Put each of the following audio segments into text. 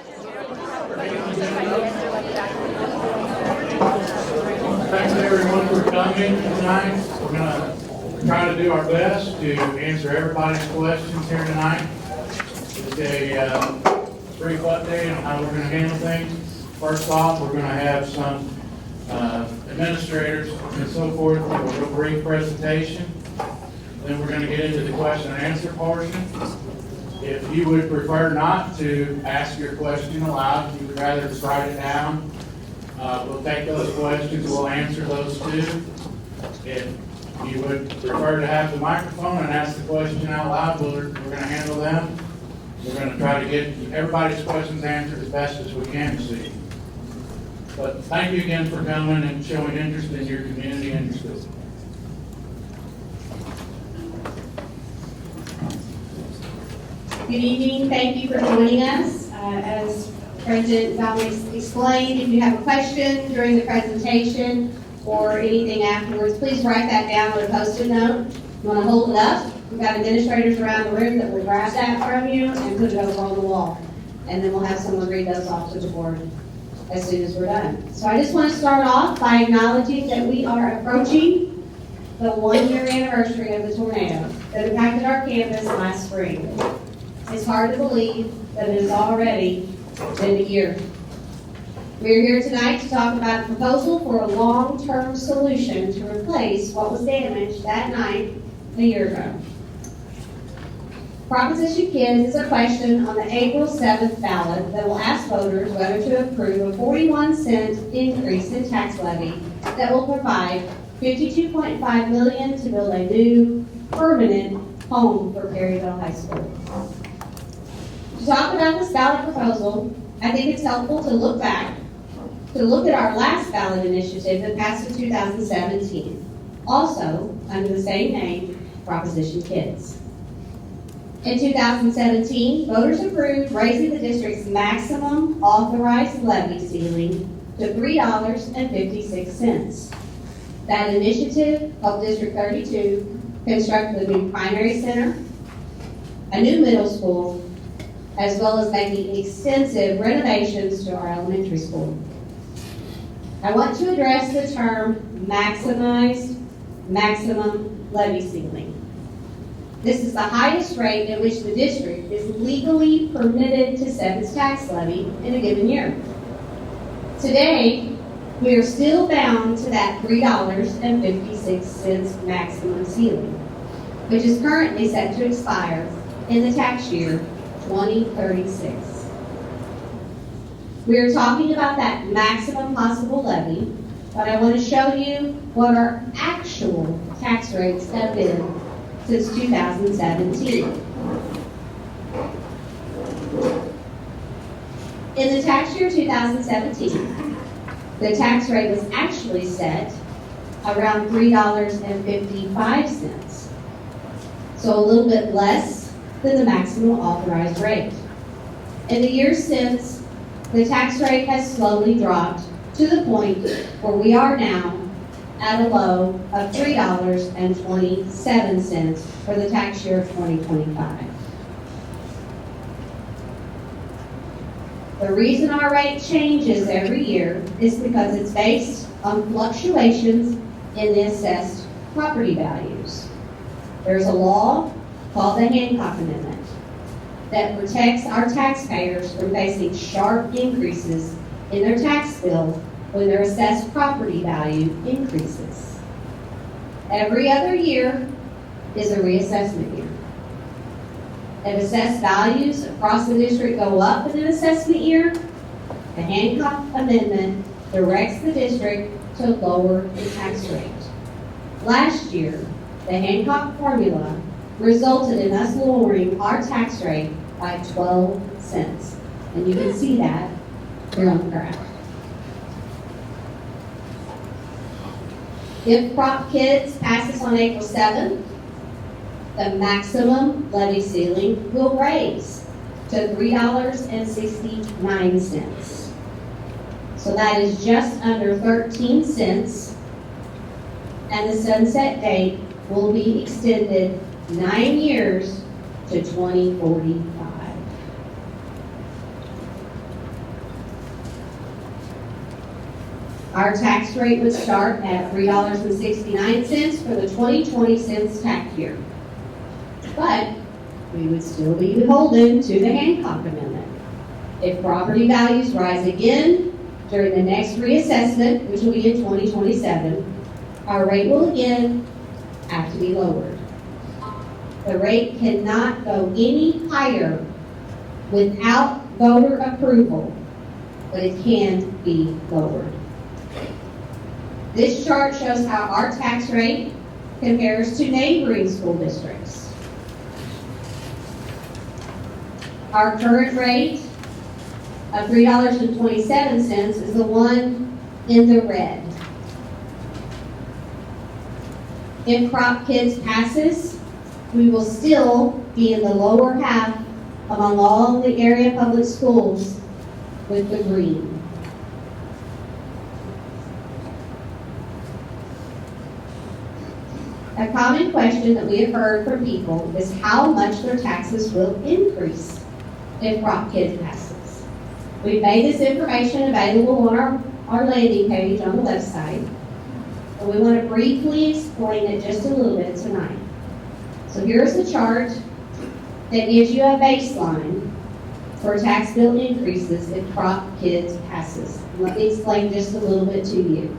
Thanks everyone for coming tonight. We're going to try to do our best to answer everybody's questions here tonight. Just a brief update on how we're going to handle things. First off, we're going to have some administrators and so forth with a brief presentation. Then we're going to get into the question and answer portion. If you would prefer not to ask your question aloud, if you would rather just write it down, we'll take those questions, we'll answer those too. If you would prefer to have the microphone and ask the question out loud, we're going to handle them. We're going to try to get everybody's questions answered as best as we can this evening. But thank you again for coming and showing interest in your community interest. Good evening. Thank you for joining us. As President Dominic explained, if you have a question during the presentation or anything afterwards, please write that down on a Post-it note. You want to hold it up. We've got administrators around the room that will grab that from you and put it over on the wall. And then we'll have someone read those off to the board as soon as we're done. So I just want to start off by acknowledging that we are approaching the 1-year anniversary of the tornado that impacted our campus last spring. It's hard to believe that it has already been a year. We're here tonight to talk about a proposal for a long-term solution to replace what was damaged that night a year ago. Proposition K.I.D.S is a question on the April 7th ballot that will ask voters whether to approve a 41-cent increase in tax levy that will provide $52.5 million to build a new permanent home for Perryville High School. To talk about this ballot proposal, I think it's helpful to look back, to look at our last ballot initiative that passed in 2017, also under the same name, Proposition K.I.D.S. In 2017, voters approved raising the district's maximum authorized levy ceiling to $3.56. That initiative helped District 32 construct the new primary center, a new middle school, as well as making extensive renovations to our elementary school. I want to address the term maximum levy ceiling. This is the highest rate at which the district is legally permitted to set its tax levy in a given year. Today, we are still bound to that $3.56 maximum ceiling, which is currently set to expire in the tax year 2036. We are talking about that maximum possible levy, but I want to show you what our actual tax rates have been since 2017. In the tax year 2017, the tax rate was actually set around $3.55, so a little bit less than the maximum authorized rate. In the years since, the tax rate has slowly dropped to the point where we are now at a low of $3.27 for the tax year of 2025. The reason our rate changes every year is because it's based on fluctuations in the assessed property values. There's a law called the Hancock Amendment that protects our taxpayers from facing sharp increases in their tax bill when their assessed property value increases. Every other year is a reassessment year. If assessed values across the district go up in an assessment year, the Hancock Amendment directs the district to lower the tax rate. Last year, the Hancock formula resulted in us lowering our tax rate by 12 cents. And you can see that here on the graph. If Prop K.I.D.S passes on April 7th, the maximum levy ceiling will raise to $3.69. So that is just under 13 cents, and the sunset date will be extended 9 years to 2045. Our tax rate would start at $3.69 for the 2020 tax year. But we would still be beholden to the Hancock Amendment. If property values rise again during the next reassessment, which will be in 2027, our rate will again have to be lowered. The rate cannot go any higher without voter approval, but it can be lowered. This chart shows how our tax rate compares to neighboring school districts. Our current rate of $3.27 is the one in the red. If Prop K.I.D.S passes, we will still be in the lower half among all the area public schools with the green. A common question that we have heard from people is how much their taxes will increase if Prop K.I.D.S passes. We've made this information available on our landing page on the website, and we want to briefly explain it just a little bit tonight. So here's the chart that gives you a baseline for tax bill increases if Prop K.I.D.S passes. Let me explain just a little bit to you.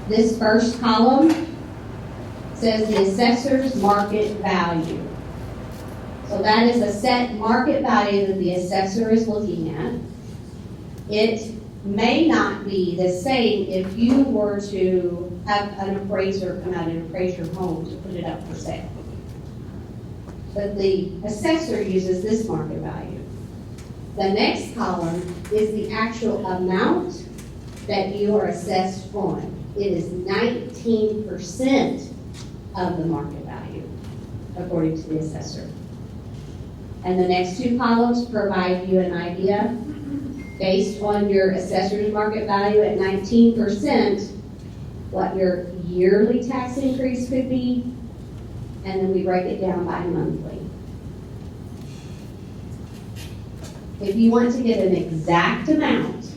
This first column says the assessor's market value. So that is a set market value that the assessor is looking at. It may not be the same if you were to have an appraiser come out and appraise your home to put it up for sale. But the assessor uses this market value. The next column is the actual amount that you are assessed on. It is 19% of the market value, according to the assessor. And the next two columns provide you an idea based on your assessor's market value at 19%, what your yearly tax increase could be, and then we break it down by monthly. If you want to get an exact amount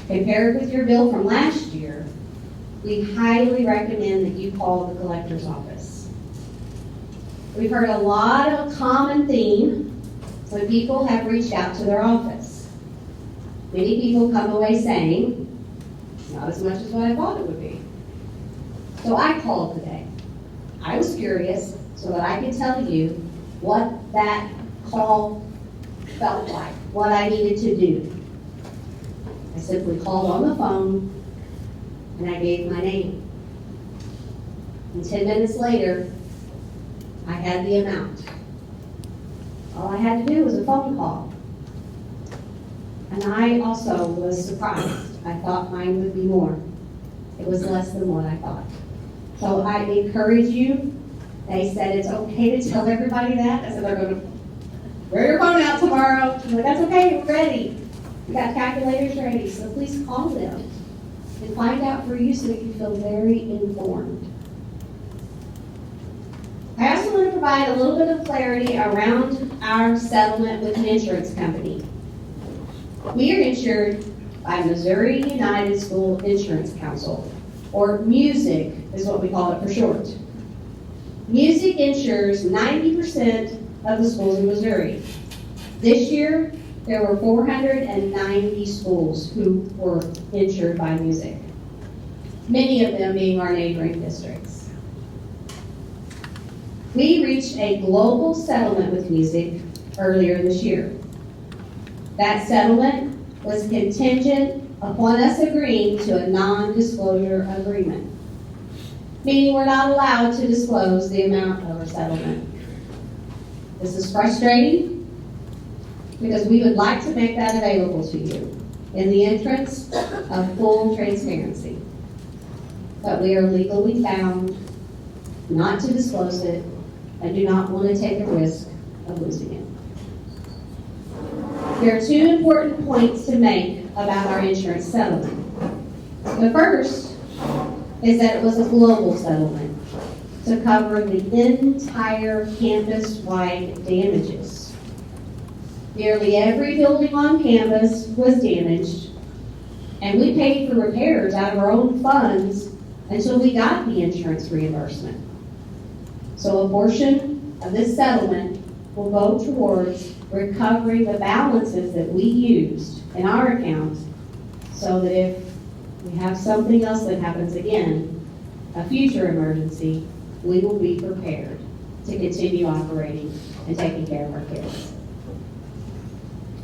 compared with your bill from last year, we highly recommend that you call the collector's office. We've heard a lot of a common theme when people have reached out to their office. Many people come away saying, not as much as what I thought it would be. So I called today. I was curious so that I could tell you what that call felt like, what I needed to do. I simply called on the phone and I gave my name. And 10 minutes later, I had the amount. All I had to do was a phone call. And I also was surprised. I thought mine would be more. It was less than what I thought. So I encourage you. They said it's okay to tell everybody that. I said they're going to wear your phone out tomorrow. I'm like, that's okay, we're ready. We got calculators ready, so please call them and find out for you so that you feel very informed. I also want to provide a little bit of clarity around our settlement with an insurance company. We are insured by Missouri United School Insurance Council, or MUSIC is what we call it for short. MUSIC insures 90% of the schools in Missouri. This year, there were 490 schools who were insured by MUSIC, many of them being our neighboring districts. We reached a global settlement with MUSIC earlier this year. That settlement was contingent upon us agreeing to a non-disclosure agreement, meaning we're not allowed to disclose the amount of our settlement. This is frustrating because we would like to make that available to you in the interest of full transparency. But we are legally bound not to disclose it and do not want to take a risk of losing it. There are two important points to make about our insurance settlement. The first is that it was a global settlement to cover the entire campus-wide damages. Nearly every building on campus was damaged, And we paid for repairs out of our own funds until we got the insurance reimbursement. So a portion of this settlement will go towards recovering the balances that we used in our account, so that if we have something else that happens again, a future emergency, we will be prepared to continue operating and taking care of our kids.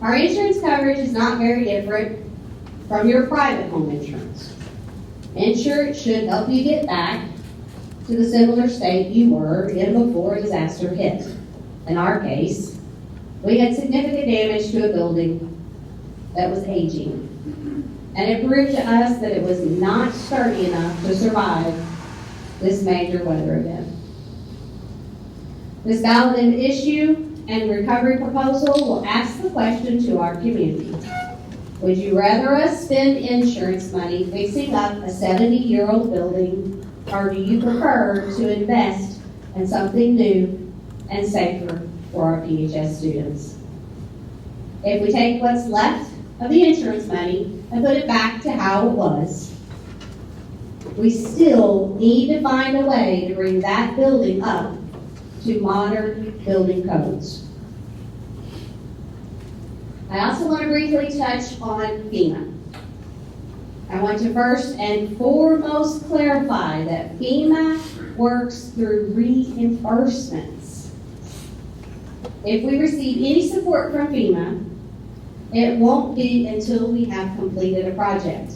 Our insurance coverage is not very different from your private home insurance. Insurance should help you get back to the similar state you were in before a disaster hit. In our case, we had significant damage to a building that was aging, and it proved to us that it was not sturdy enough to survive this major weather event. This ballot issue and recovery proposal will ask the question to our community: would you rather us spend insurance money fixing up a 70-year-old building, or do you prefer to invest in something new and safer for our PHS students? If we take what's left of the insurance money and put it back to how it was, we still need to find a way to bring that building up to modern building codes. I also want to briefly touch on FEMA. I want to first and foremost clarify that FEMA works through reimbursements. If we receive any support from FEMA, it won't be until we have completed a project.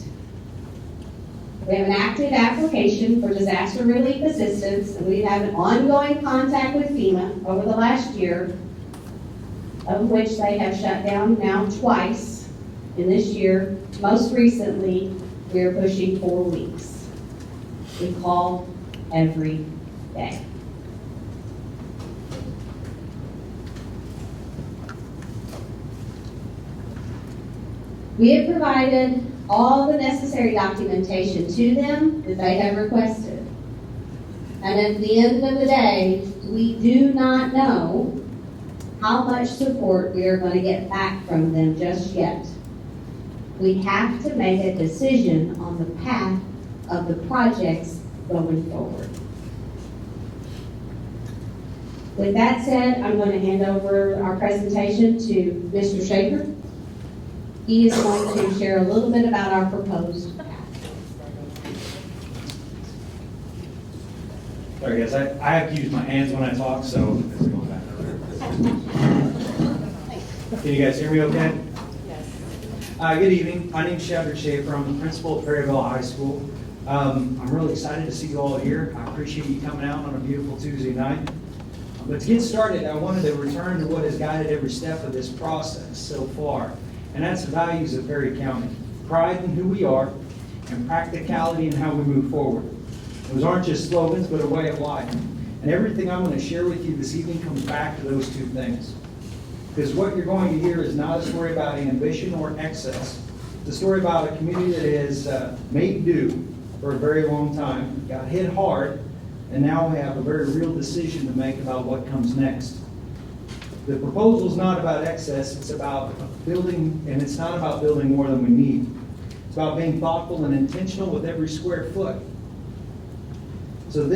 We have an active application for disaster relief assistance, and we have an ongoing contact with FEMA over the last year, of which they have shut down now twice in this year. Most recently, we are pushing 4 weeks. We call every day. We have provided all the necessary documentation to them that they have requested. And at the end of the day, we do not know how much support we are going to get back from them just yet. We have to make a decision on the path of the projects going forward. With that said, I'm going to hand over our presentation to Mr. Shafer. He is going to share a little bit about our proposed path. Sorry guys, I have to use my hands when I talk, so. Can you guys hear me okay? Yes. Good evening. My name is Shadrick Shafer. I'm the principal at Perryville High School. I'm really excited to see you all here. I appreciate you coming out on a beautiful Tuesday night. But to get started, I wanted to return to what has guided every step of this process so far. And that's the values of Perry County: pride in who we are and practicality in how we move forward. Those aren't just slogans, but a way of life. And everything I'm going to share with you this evening comes back to those two things. Because what you're going to hear is not a story about ambition or excess. It's a story about a community that has made do for a very long time, got hit hard, and now have a very real decision to make about what comes next. The proposal is not about excess, it's about building, and it's not about building more than we need. It's about being thoughtful and intentional with every square foot. So that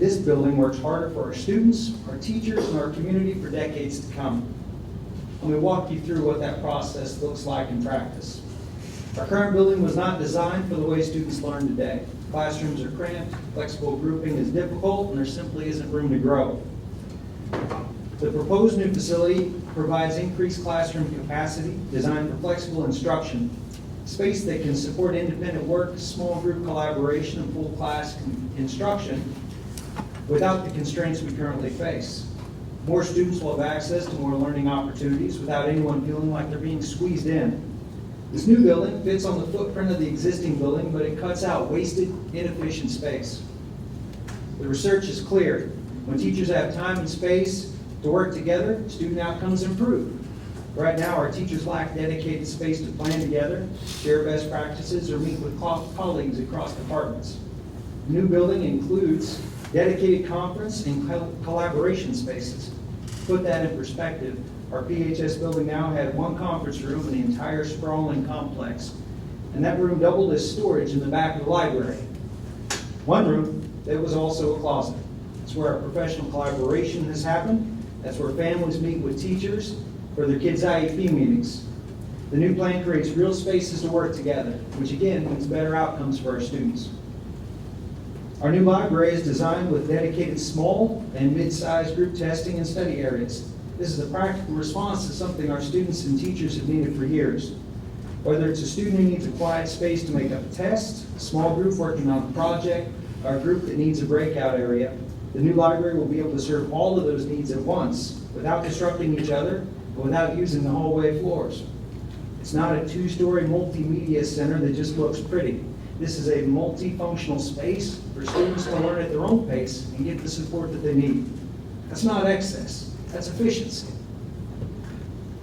this building works harder for our students, our teachers, and our community for decades to come. Let me walk you through what that process looks like in practice. Our current building was not designed for the way students learn today. Classrooms are cramped, flexible grouping is difficult, and there simply isn't room to grow. The proposed new facility provides increased classroom capacity designed for flexible instruction, space that can support independent work, small group collaboration, and full class instruction without the constraints we currently face. More students will have access to more learning opportunities without anyone feeling like they're being squeezed in. This new building fits on the footprint of the existing building, but it cuts out wasted, inefficient space. The research is clear. When teachers have time and space to work together, student outcomes improve. Right now, our teachers lack dedicated space to plan together, share best practices, or meet with colleagues across departments. The new building includes dedicated conference and collaboration spaces. To put that in perspective, our PHS building now had one conference room in the entire sprawling complex. and that room doubled as storage in the back of the library. One room, that was also a closet. It's where our professional collaboration has happened. That's where families meet with teachers for their kids' IEP meetings. The new plan creates real spaces to work together, which again means better outcomes for our students. Our new library is designed with dedicated small and mid-sized group testing and study areas. This is a practical response to something our students and teachers have needed for years. Whether it's a student who needs a quiet space to make up a test, a small group working on a project, or a group that needs a breakout area, the new library will be able to serve all of those needs at once without disrupting each other and without using the hallway floors. It's not a two-story multimedia center that just looks pretty. This is a multifunctional space for students to learn at their own pace and get the support that they need. That's not excess, that's efficiency.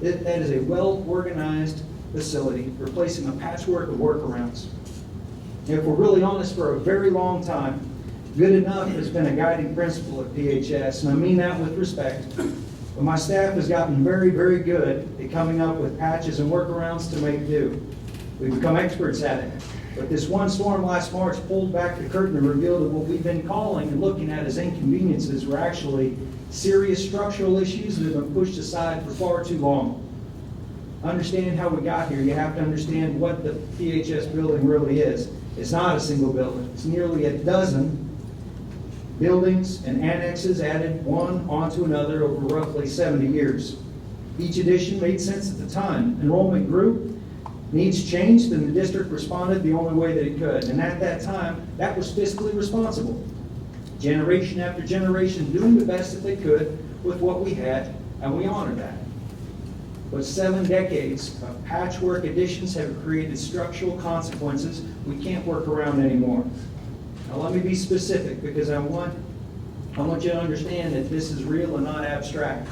That is a well-organized facility replacing a patchwork of workarounds. And if we're really honest, for a very long time, good enough has been a guiding principle at PHS, and I mean that with respect. But my staff has gotten very, very good at coming up with patches and workarounds to make do. We've become experts at it. But this one storm last March pulled back the curtain and revealed that what we've been calling and looking at as inconveniences were actually serious structural issues that have been pushed aside for far too long. Understand how we got here. You have to understand what the PHS building really is. It's not a single building. It's nearly a dozen buildings and annexes added one onto another over roughly 70 years. Each addition made sense at the time. Enrollment grew, needs changed, and the district responded the only way that it could. And at that time, that was fiscally responsible. Generation after generation doing the best that they could with what we had, and we honor that. But 7 decades of patchwork additions have created structural consequences we can't work around anymore. Now let me be specific, because I want you to understand that this is real and not abstract.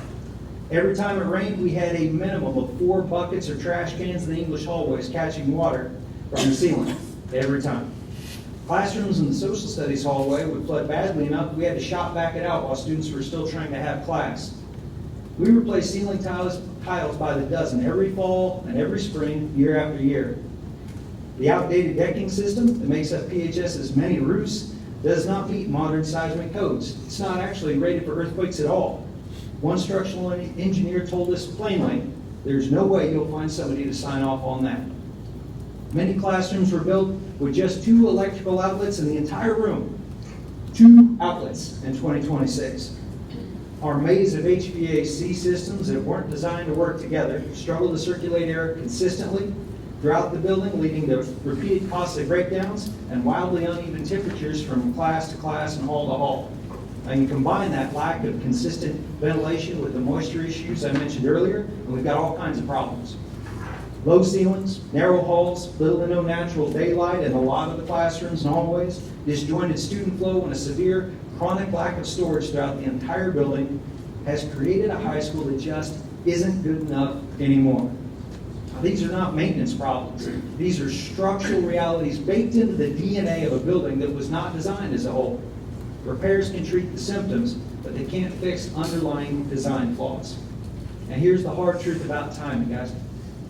Every time it rained, we had a minimum of 4 buckets or trash cans in the English hallways catching water from the ceiling, every time. Classrooms in the social studies hallway would flood badly enough we had to shop back it out while students were still trying to have class. We replaced ceiling tiles by the dozen every fall and every spring, year after year. The outdated decking system that makes up PHS's many roofs does not meet modern seismic codes. It's not actually rated for earthquakes at all. One structural engineer told us plainly, there's no way you'll find somebody to sign off on that. Many classrooms were built with just 2 electrical outlets in the entire room. 2 outlets in 2026. Our maze of HVAC systems that weren't designed to work together struggle to circulate air consistently throughout the building, leading to repeated costly breakdowns and wildly uneven temperatures from class to class and hall to hall. And you combine that lack of consistent ventilation with the moisture issues I mentioned earlier, and we've got all kinds of problems. Low ceilings, narrow halls, little to no natural daylight in a lot of the classrooms and hallways, disjointed student flow, and a severe chronic lack of storage throughout the entire building has created a high school that just isn't good enough anymore. Now, these are not maintenance problems. These are structural realities baked into the DNA of a building that was not designed as a whole. Repairs can treat the symptoms, but they can't fix underlying design flaws. And here's the hard truth about timing, guys.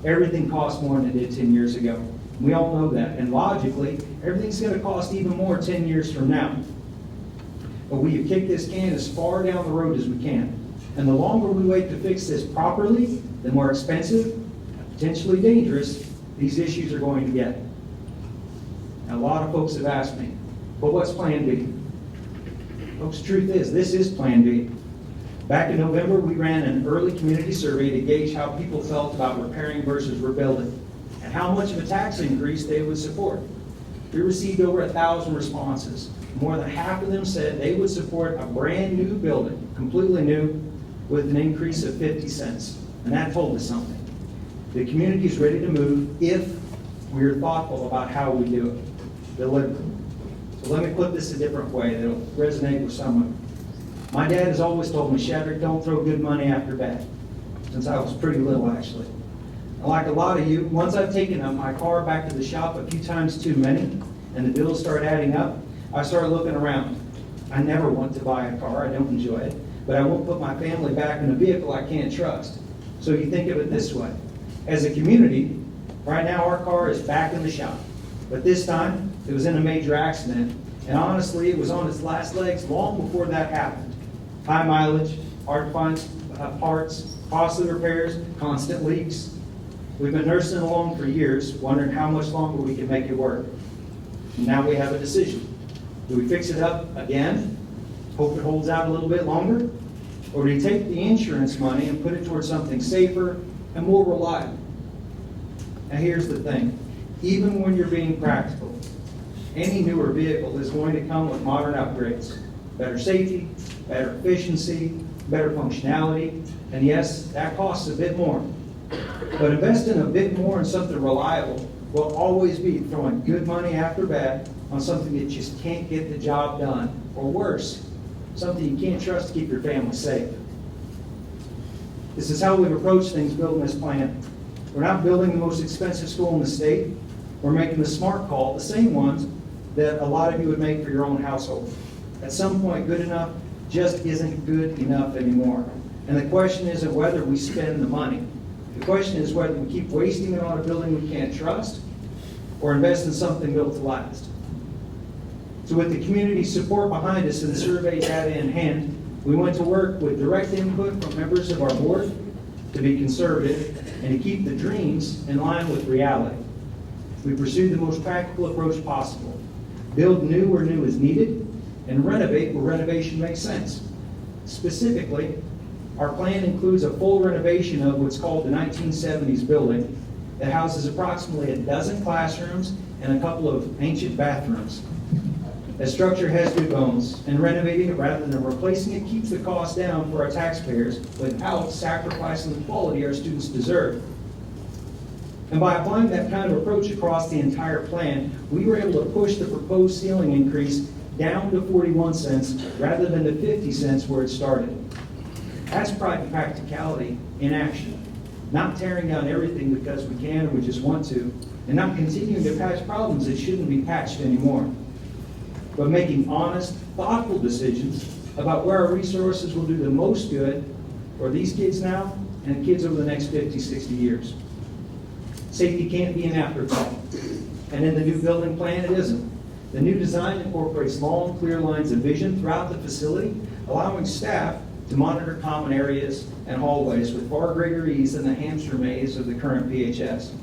Everything costs more than it did 10 years ago. We all know that. And logically, everything's going to cost even more 10 years from now. But we have kicked this can as far down the road as we can. And the longer we wait to fix this properly, the more expensive, potentially dangerous, these issues are going to get. Now, a lot of folks have asked me, but what's Plan B? Folks, the truth is, this is Plan B. Back in November, we ran an early community survey to gauge how people felt about repairing versus rebuilding, and how much of a tax increase they would support. We received over 1,000 responses. More than half of them said they would support a brand new building, completely new, with an increase of 50 cents. And that told us something. The community is ready to move if we're thoughtful about how we do it, deliberately. So let me put this a different way that'll resonate with someone. My dad has always told me, Shadrick, don't throw good money after bad, since I was pretty little, actually. And like a lot of you, once I've taken my car back to the shop a few times too many, and the bills start adding up, I started looking around. I never want to buy a car, I don't enjoy it, but I won't put my family back in a vehicle I can't trust. So you think of it this way. As a community, Right now, our car is back in the shop, but this time, it was in a major accident, and honestly, it was on its last legs long before that happened. High mileage, hard to find parts, costly repairs, constant leaks. We've been nursing along for years, wondering how much longer we can make it work. And now we have a decision. Do we fix it up again, hope it holds out a little bit longer? Or do we take the insurance money and put it towards something safer and more reliable? Now here's the thing, even when you're being practical, any newer vehicle is going to come with modern upgrades. Better safety, better efficiency, better functionality, and yes, that costs a bit more. But investing a bit more in something reliable will always be throwing good money after bad on something that just can't get the job done, or worse, something you can't trust to keep your family safe. This is how we've approached things building this plan. We're not building the most expensive school in the state. We're making the smart call, the same ones that a lot of you would make for your own household. At some point, good enough just isn't good enough anymore. And the question isn't whether we spend the money. The question is whether we keep wasting it on a building we can't trust or invest in something built to last. So with the community support behind us and the survey data in hand, we went to work with direct input from members of our board to be conservative and to keep the dreams in line with reality. We pursued the most practical approach possible. Build new where new is needed, and renovate where renovation makes sense. Specifically, our plan includes a full renovation of what's called the 1970s building that houses approximately a dozen classrooms and a couple of ancient bathrooms. The structure has good bones, and renovating it rather than replacing it keeps the cost down for our taxpayers without sacrificing the quality our students deserve. And by applying that kind of approach across the entire plan, we were able to push the proposed ceiling increase down to 41 cents rather than to 50 cents where it started. That's pride and practicality in action. Not tearing down everything because we can or we just want to, and not continuing to patch problems that shouldn't be patched anymore. But making honest, thoughtful decisions about where our resources will do the most good for these kids now and the kids over the next 50, 60 years. Safety can't be an afterthought, and in the new building plan, it isn't. The new design incorporates long, clear lines of vision throughout the facility, allowing staff to monitor common areas and hallways with far greater ease than the hamster maze of the current PHS.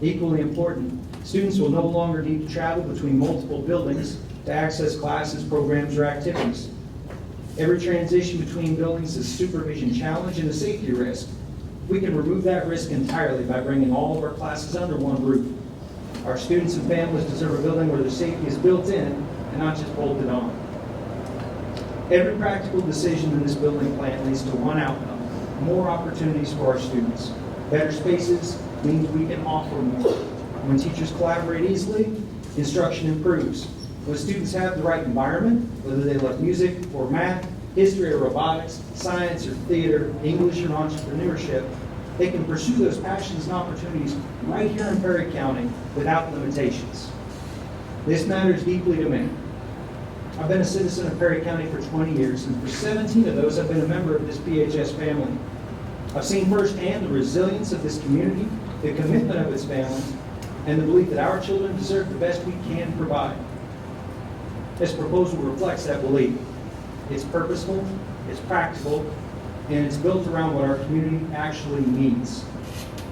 Equally important, students will no longer need to travel between multiple buildings to access classes, programs, or activities. Every transition between buildings is a supervision challenge and a safety risk. We can remove that risk entirely by bringing all of our classes under one roof. Our students and families deserve a building where the safety is built in and not just bolted on. Every practical decision in this building plan leads to one outcome: more opportunities for our students. Better spaces means we can offer more. When teachers collaborate easily, instruction improves. When students have the right environment, whether they love music or math, history or robotics, science or theater, English or entrepreneurship, they can pursue those passions and opportunities right here in Perry County without limitations. This matters deeply to me. I've been a citizen of Perry County for 20 years, and for 17 of those, I've been a member of this PHS family. I've seen firsthand the resilience of this community, the commitment of its families, and the belief that our children deserve the best we can provide. This proposal reflects that belief. It's purposeful, it's practical, and it's built around what our community actually needs.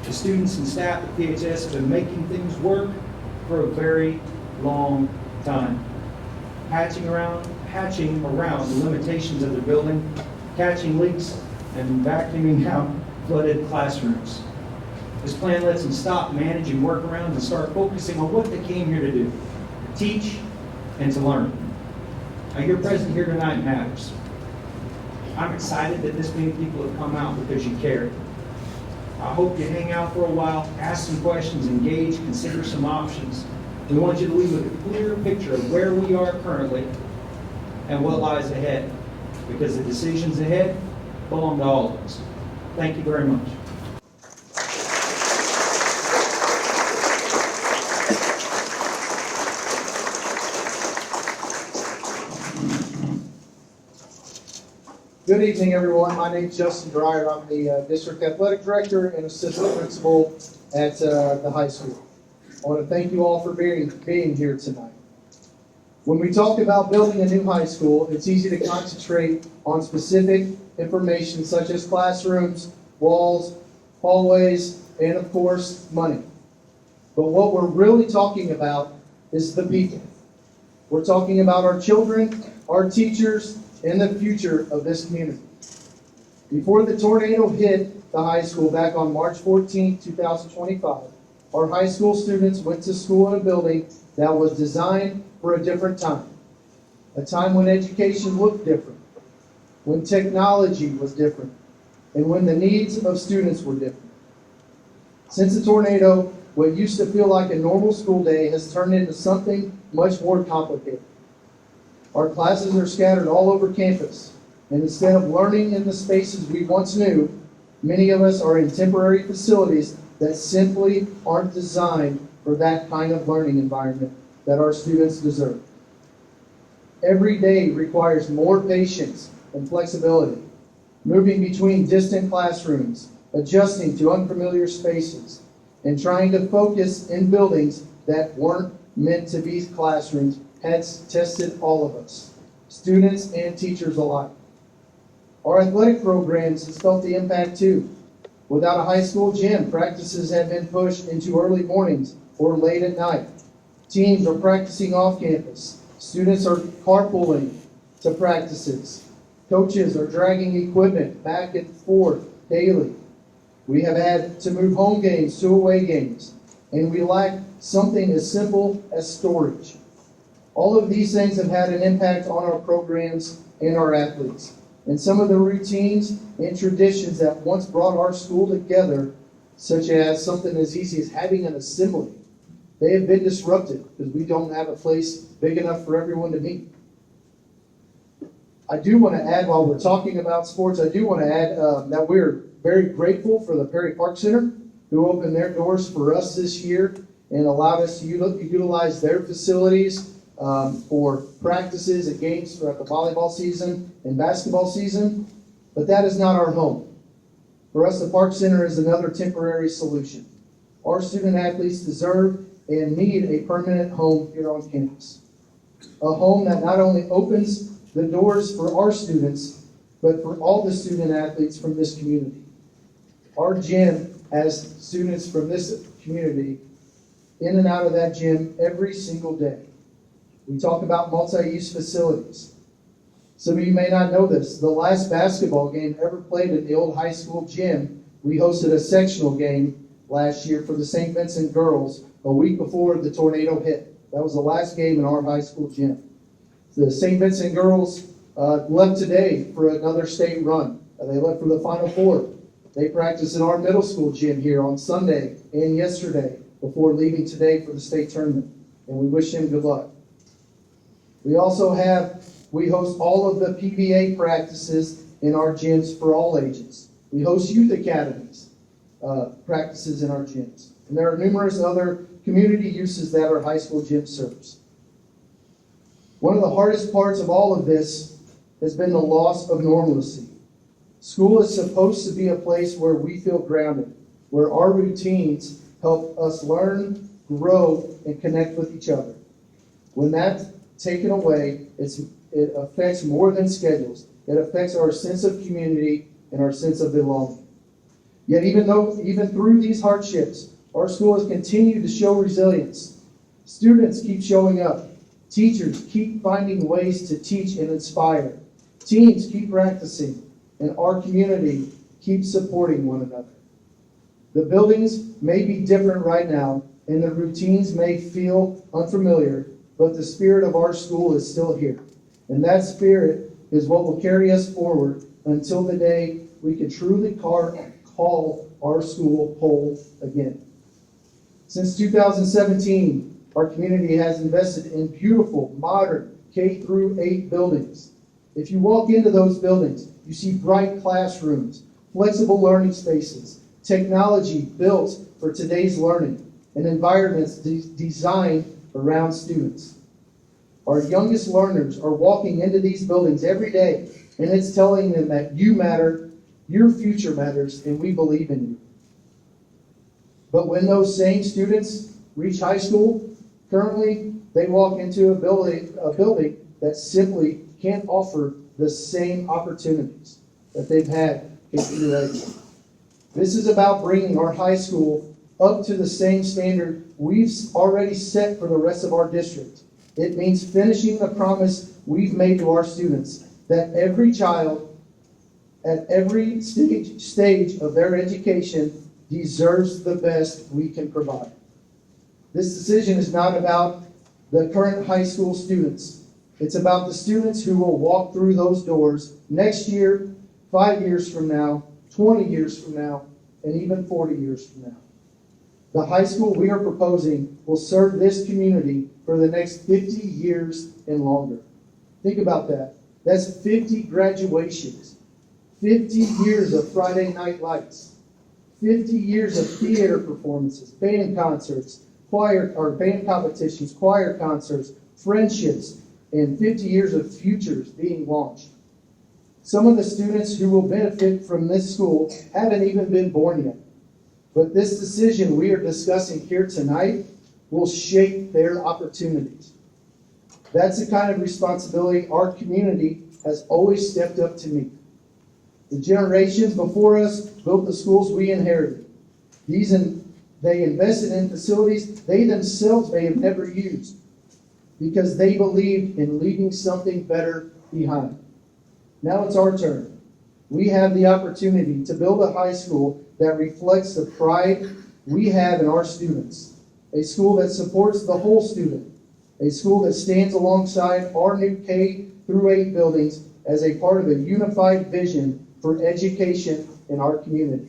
The students and staff at PHS have been making things work for a very long time. Patching around the limitations of the building, catching leaks, and vacuuming out flooded classrooms. This plan lets them stop managing workarounds and start focusing on what they came here to do: to teach and to learn. Now, your presence here tonight matters. I'm excited that this many people have come out because you care. I hope you hang out for a while, ask some questions, engage, consider some options. We want you to leave with a clear picture of where we are currently and what lies ahead, because the decisions ahead belong to all of us. Thank you very much. Good evening, everyone. My name is Justin Dreyer. I'm the District Athletic Director and Assistant Principal at the high school. I want to thank you all for being here tonight. When we talk about building a new high school, it's easy to concentrate on specific information such as classrooms, walls, hallways, and of course, money. But what we're really talking about is the people. We're talking about our children, our teachers, and the future of this community. Before the tornado hit the high school back on March 14, 2025, our high school students went to school in a building that was designed for a different time. A time when education looked different, when technology was different, and when the needs of students were different. Since the tornado, what used to feel like a normal school day has turned into something much more complicated. Our classes are scattered all over campus, and instead of learning in the spaces we once knew, many of us are in temporary facilities that simply aren't designed for that kind of learning environment that our students deserve. Every day requires more patience and flexibility, moving between distant classrooms, adjusting to unfamiliar spaces, and trying to focus in buildings that weren't meant to be classrooms has tested all of us, students and teachers alike. Our athletic programs have felt the impact too. Without a high school gym, practices have been pushed into early mornings or late at night. Teams are practicing off campus. Students are carpooling to practices. Coaches are dragging equipment back and forth daily. We have had to move home games to away games, and we lack something as simple as storage. All of these things have had an impact on our programs and our athletes. And some of the routines and traditions that once brought our school together, such as something as easy as having an assembly, they have been disrupted because we don't have a place big enough for everyone to meet. I do want to add, while we're talking about sports, I do want to add that we're very grateful for the Perry Park Center, who opened their doors for us this year and allowed us to utilize their facilities for practices and games throughout the volleyball season and basketball season. But that is not our home. For us, the Park Center is another temporary solution. Our student athletes deserve and need a permanent home here on campus. A home that not only opens the doors for our students, but for all the student athletes from this community. Our gym has students from this community in and out of that gym every single day. We talk about multi-use facilities. Some of you may not know this. The last basketball game ever played at the old high school gym, we hosted a sectional game last year for the St. Vincent girls a week before the tornado hit. That was the last game in our high school gym. The St. Vincent girls left today for another state run. They left for the Final Four. They practiced in our middle school gym here on Sunday and yesterday before leaving today for the state tournament. And we wish them good luck. We host all of the PBA practices in our gyms for all ages. We host youth academies practices in our gyms. And there are numerous other community uses that our high school gym serves. One of the hardest parts of all of this has been the loss of normalcy. School is supposed to be a place where we feel grounded, where our routines help us learn, grow, and connect with each other. When that's taken away, it affects more than schedules. It affects our sense of community and our sense of belonging. Yet even through these hardships, our school has continued to show resilience. Students keep showing up. Teachers keep finding ways to teach and inspire. Teams keep practicing. And our community keeps supporting one another. The buildings may be different right now, and the routines may feel unfamiliar, but the spirit of our school is still here. And that spirit is what will carry us forward until the day we can truly call our school whole again. Since 2017, our community has invested in beautiful, modern K-8 buildings. If you walk into those buildings, you see bright classrooms, flexible learning spaces, technology built for today's learning, and environments designed around students. Our youngest learners are walking into these buildings every day And it's telling them that you matter, your future matters, and we believe in you. But when those same students reach high school, currently they walk into a building that simply can't offer the same opportunities that they've had in K-8. This is about bringing our high school up to the same standard we've already set for the rest of our district. It means finishing the promise we've made to our students that every child at every stage of their education deserves the best we can provide. This decision is not about the current high school students. It's about the students who will walk through those doors next year, 5 years from now, 20 years from now, and even 40 years from now. The high school we are proposing will serve this community for the next 50 years and longer. Think about that. That's 50 graduations, 50 years of Friday night lights, 50 years of theater performances, band concerts, band competitions, choir concerts, friendships, and 50 years of futures being launched. Some of the students who will benefit from this school haven't even been born yet. But this decision we are discussing here tonight will shape their opportunities. That's the kind of responsibility our community has always stepped up to meet. The generations before us built the schools we inherited. They invested in facilities they themselves may have never used because they believed in leaving something better behind. Now it's our turn. We have the opportunity to build a high school that reflects the pride we have in our students, a school that supports the whole student, a school that stands alongside our new K-8 buildings as a part of a unified vision for education in our community.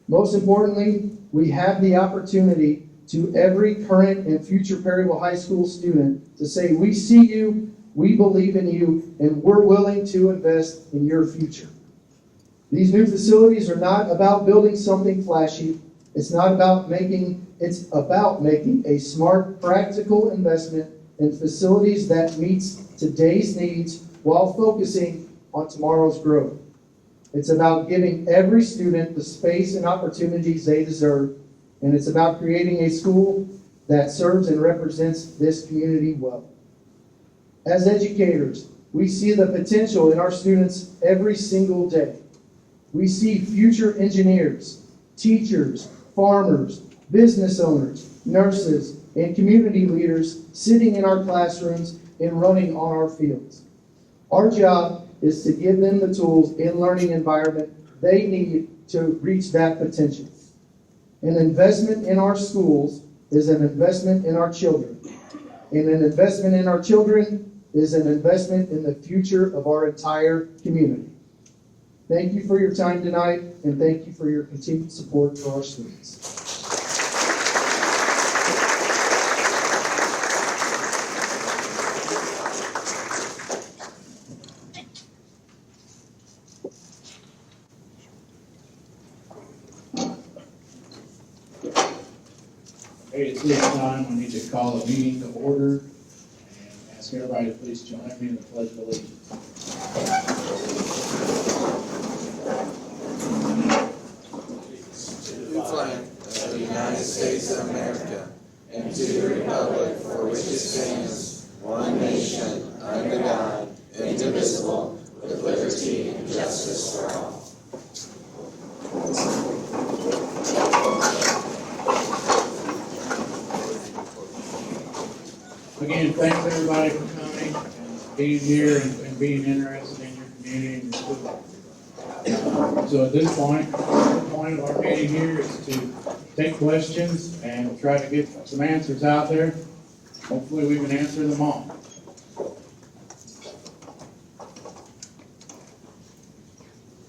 Most importantly, we have the opportunity to every current and future Perryville High School student to say, we see you, we believe in you, and we're willing to invest in your future. These new facilities are not about building something flashy. It's about making a smart, practical investment in facilities that meets today's needs while focusing on tomorrow's growth. It's about giving every student the space and opportunities they deserve, and it's about creating a school that serves and represents this community well. As educators, we see the potential in our students every single day. We see future engineers, teachers, farmers, business owners, nurses, and community leaders sitting in our classrooms and running on our fields. Our job is to give them the tools and learning environment they need to reach that potential. An investment in our schools is an investment in our children. And an investment in our children is an investment in the future of our entire community. Thank you for your time tonight, and thank you for your continued support for our students. Okay, at this time, we need to call the meeting to order and ask everybody to please join me in the Pledge of Allegiance. To the flag of the United States of America and to the republic for which it stands, one nation, under God, indivisible, with liberty and justice for all. Again, thanks everybody for coming and being here and being interested in your community and your school. So at this point, the point of our meeting here is to take questions and try to get some answers out there. Hopefully we can answer them all.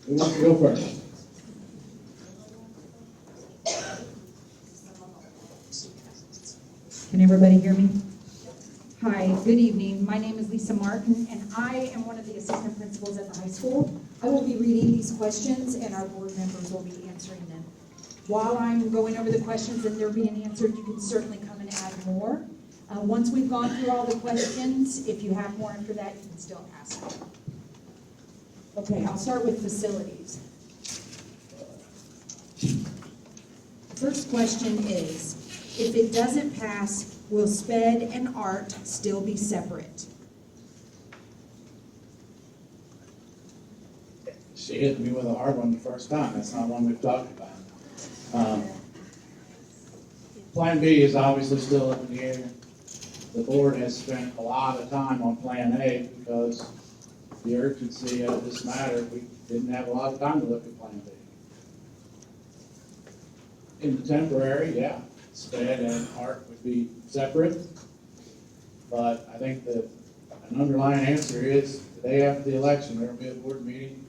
Who wants to go first? Can everybody hear me? Hi, good evening. My name is Lisa Martin, and I am one of the assistant principals at the high school. I will be reading these questions, and our board members will be answering them. While I'm going over the questions and they're being answered, you can certainly come and add more. Once we've gone through all the questions, if you have more after that, you can still ask them. Okay, I'll start with facilities. First question is, if it doesn't pass, will SPED and ART still be separate? She hit me with a hard one the first time. That's not one we've talked about. Plan B is obviously still up in the air. The board has spent a lot of time on Plan A because the urgency of this matter, we didn't have a lot of time to look at Plan B. In the temporary, yeah, SPED and ART would be separate, but I think that an underlying answer is the day after the election, there will be a board meeting,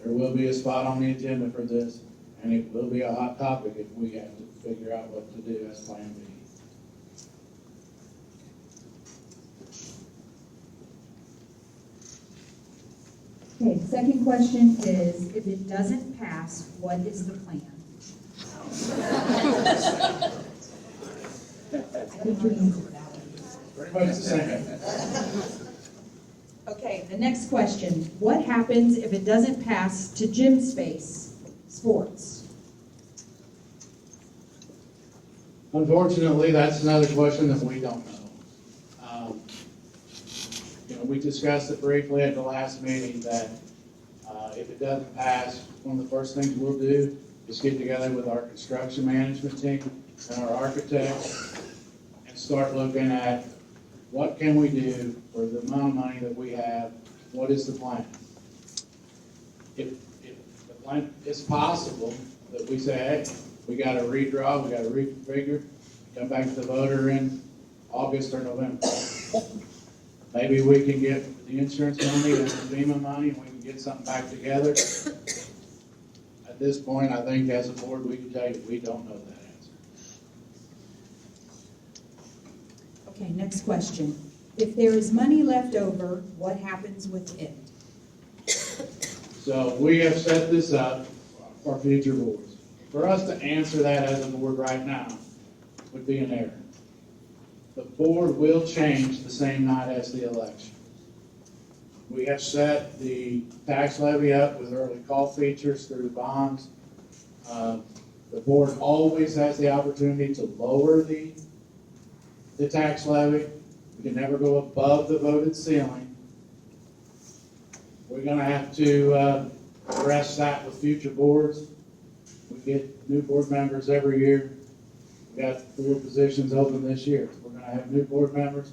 there will be a spot on the agenda for this, and it will be a hot topic if we have to figure out what to do as Plan B. Okay, second question is, if it doesn't pass, what is the plan? I think you answered that one. Pretty much the same. Okay, the next question. What happens if it doesn't pass to gym space, sports? Unfortunately, that's another question that we don't know. We discussed it briefly at the last meeting that if it doesn't pass, one of the first things we'll do is get together with our construction management team and our architects and start looking at what can we do for the amount of money that we have, what is the plan? If the plan is possible that we say, hey, we got to redraw, we got to reconfigure, come back to the voter in August or November. Maybe we can get the insurance money and the FEMA money, and we can get something back together. At this point, I think as a board, we can tell you we don't know that answer. Okay, next question. If there is money left over, what happens with it? So we have set this up for future boards. For us to answer that as a board right now would be an error. The board will change the same night as the election. We have set the tax levy up with early call features through bonds. The board always has the opportunity to lower the tax levy. We can never go above the voted ceiling. We're going to have to address that with future boards. We get new board members every year. We got 4 positions open this year. We're going to have new board members.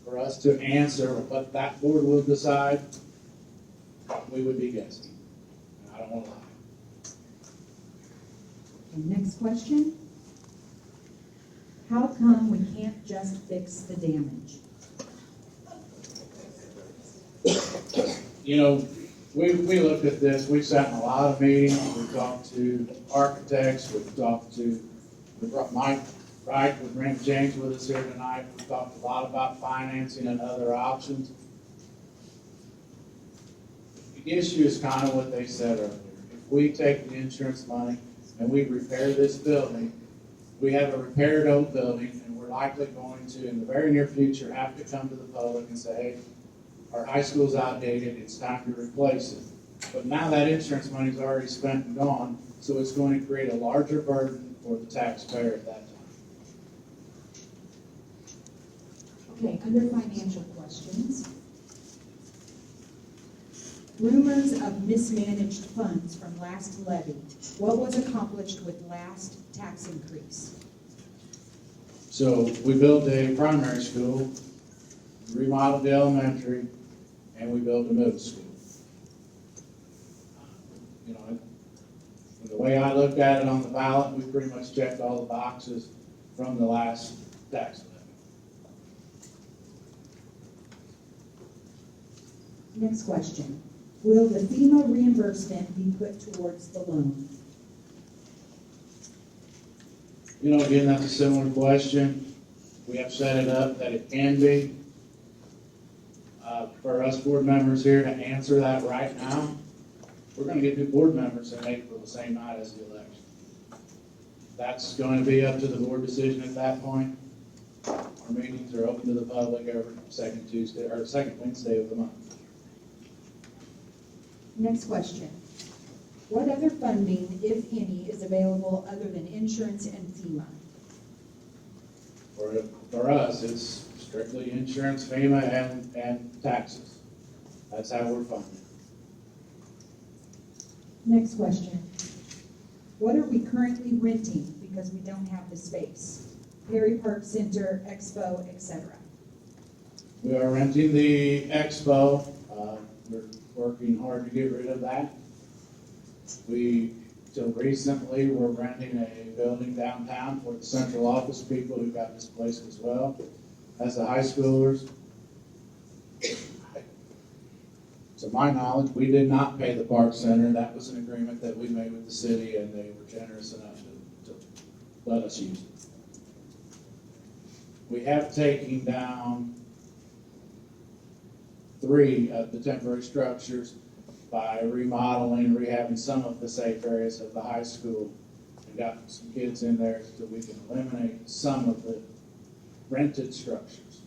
For us to answer what that board will decide, we would be guessing. I don't want to lie. Okay, next question. How come we can't just fix the damage? We looked at this. We've sat in a lot of meetings. We've talked to architects. We've talked to Mike Wright with Raymond James with us here tonight. We've talked a lot about financing and other options. The issue is kind of what they said earlier. If we take the insurance money and we repair this building, we have a repaired old building, and we're likely going to, in the very near future, have to come to the public and say, hey, our high school's outdated, it's time to replace it. But now that insurance money's already spent and gone, so it's going to create a larger burden for the taxpayer at that time. Okay, under financial questions. Rumors of mismanaged funds from last levy. What was accomplished with last tax increase? So we built a primary school, remodeled the elementary, and we built a middle school. The way I looked at it on the ballot, we pretty much checked all the boxes from the last tax levy. Next question. Will the FEMA reimbursement be put towards the loan? Again, that's a similar question. We have set it up that it can be. For us board members here to answer that right now, we're going to get new board members in April, the same night as the election. That's going to be up to the board decision at that point. Our meetings are open to the public every second Wednesday of the month. Next question. What other funding, if any, is available other than insurance and FEMA? For us, it's strictly insurance, FEMA, and taxes. That's how we're funded. Next question. What are we currently renting because we don't have the space? Perry Park Center, Expo, etc. We are renting the Expo. We're working hard to get rid of that. We, till recently, were renting a building downtown for the central office people who got displaced as well as the high schoolers. To my knowledge, we did not pay the Park Center. That was an agreement that we made with the city, and they were generous enough to let us use it. We have taken down 3 of the temporary structures by remodeling and rehabbing some of the safe areas of the high school and gotten some kids in there so we can eliminate some of the rented structures.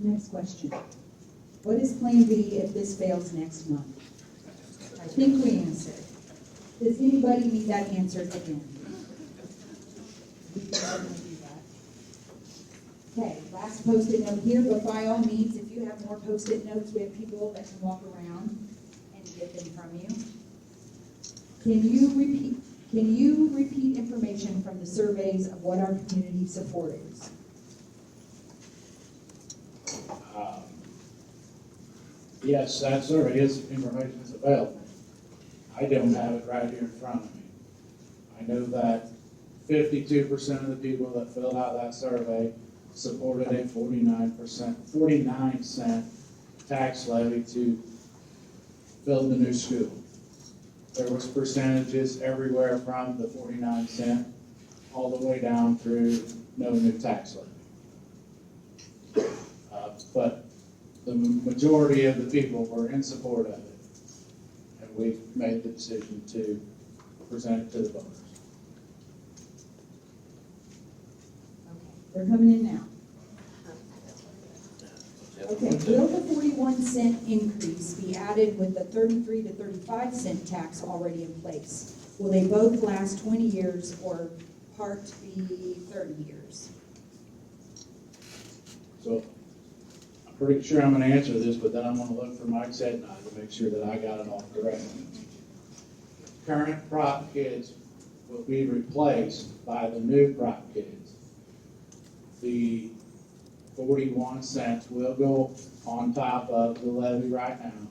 Next question. What is Plan B if this fails next month? I think we answered. Does anybody need that answered again? We can certainly do that. Okay, last Post-it note here, but by all means, if you have more Post-it notes, we have people that can walk around and get them from you. Can you repeat information from the surveys of what our community support is? Yes, that survey information is available. I don't have it right here in front of me. I know that 52% of the people that filled out that survey supported a 49% tax levy to build the new school. There was percentages everywhere from the 49 cent all the way down through no new tax levy. But the majority of the people were in support of it, and we've made the decision to present it to the voters. They're coming in now. Okay, will the 41-cent increase be added with the 33 to 35-cent tax already in place? Will they both last 20 years or part be 30 years? So I'm pretty sure I'm going to answer this, but then I'm going to look for Mike's head nod to make sure that I got it all correct. Current Prop K.I.D.S will be replaced by the new Prop K.I.D.S. The 41 cents will go on top of the levy right now.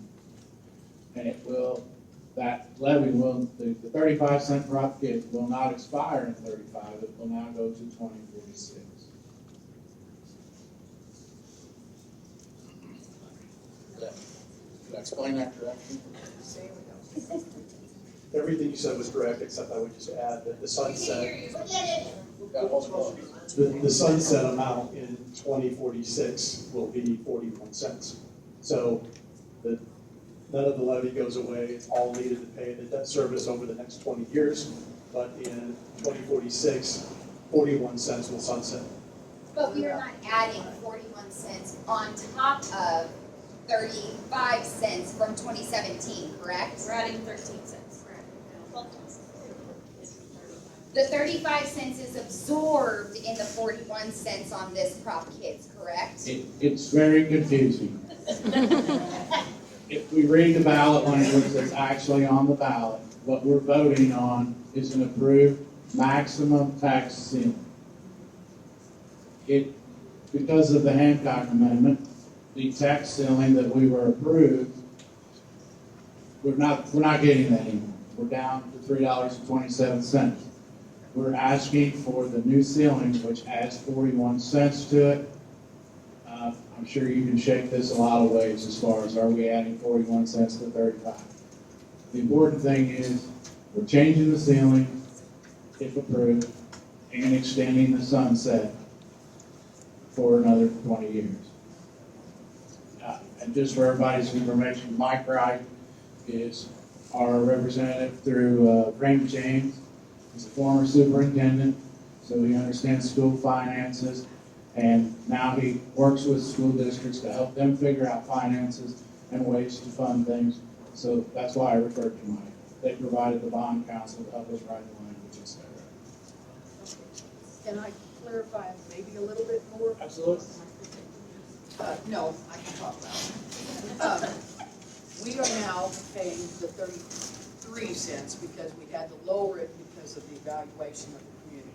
And it will, that levy will, the 35 cent Prop K.I.D.S will not expire in 35, it will now go to 2046. Did I explain that correctly? Everything you said was correct, except I would just add that the sunset, the sunset amount in 2046 will be 41 cents. So none of the levy goes away. It's all needed to pay the debt service over the next 20 years. But in 2046, 41 cents will sunset. But we are not adding 41 cents on top of 35 cents from 2017, correct? We're adding 13 cents. The 35 cents is absorbed in the 41 cents on this Prop K.I.D.S, correct? It's very confusing. If we read the ballot language that's actually on the ballot, what we're voting on is an approved maximum tax ceiling. Because of the Hancock Amendment, the tax ceiling that we were approved, we're not getting that anymore. We're down to $3.27. We're asking for the new ceiling, which adds 41 cents to it. I'm sure you can shape this a lot of ways as far as are we adding 41 cents to 35. The important thing is we're changing the ceiling, if approved, and extending the sunset for another 20 years. And just for everybody's information, Mike Wright is our representative through Raymond James. He's a former superintendent, so he understands school finances, and now he works with school districts to help them figure out finances and ways to fund things. So that's why I referred to Mike. They provided the bond counsel to help us write the language, et cetera. Can I clarify maybe a little bit more? Absolutely. No, I can talk about it. We are now paying the 33 cents because we had to lower it because of the evaluation of the community.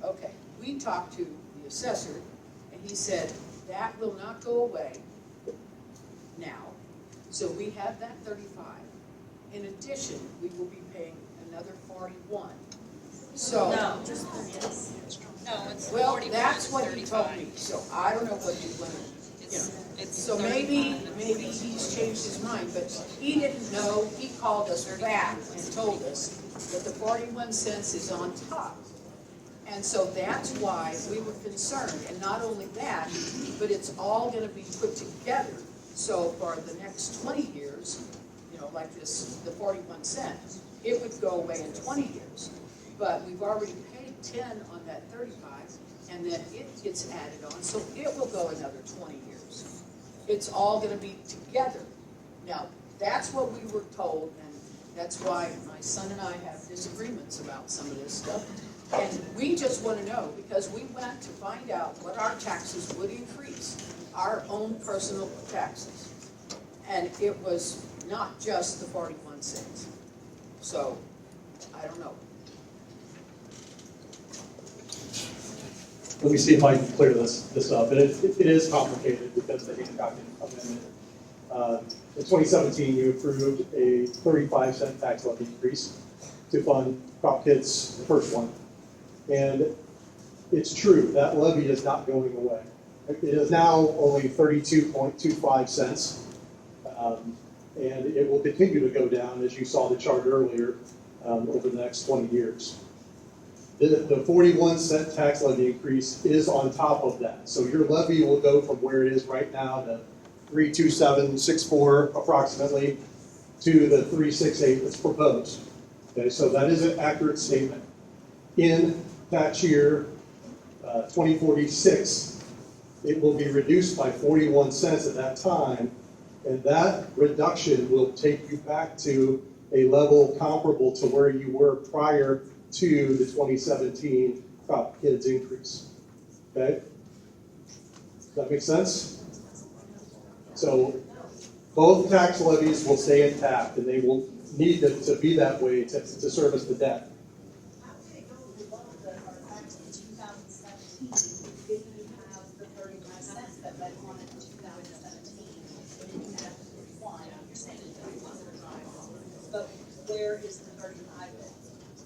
Okay, we talked to the assessor, and he said that will not go away now. So we have that 35. In addition, we will be paying another 41. So. No, just 30. No, it's Well, 41, that's what he 35. told me, so I don't know what you want to, It's so maybe he's changed his mind, but he didn't know, he called us back and told us that the 41 cents is on top. And so that's why we were concerned, and not only that, but it's all gonna be put together. So for the next 20 years, like this, the 41 cents, it would go away in 20 years. But we've already paid 10 on that 35, and then it gets added on, so it will go another 20 years. It's all gonna be together. Now, that's what we were told, and that's why my son and I have disagreements about some of this stuff. And we just wanna know, because we went to find out what our taxes would increase, our own personal taxes. And it was not just the 41 cents. So, I don't know. Let me see if I can clear this up. And it is complicated because of the Hancock Amendment. In 2017, you approved a 35-cent tax levy increase to fund Prop K.I.D.S, the first one. And it's true, that levy is not going away. It is now only 32.25 cents. And it will continue to go down, as you saw the chart earlier, over the next 20 years. The 41-cent tax levy increase is on top of that. So your levy will go from where it is right now to 32764 approximately to the 368 that's proposed. Okay, so that is an accurate statement. In tax year 2046, it will be reduced by 41 cents at that time, and that reduction will take you back to a level comparable to where you were prior to the 2017 Prop K.I.D.S increase. Okay? Does that make sense? So both tax levies will stay intact, and they will need to be that way to service the debt. How did it go below our tax in 2017? Didn't you have the 35 cents that led on in 2017? And then you had 41, you're saying it was 35. But where is the 35 then?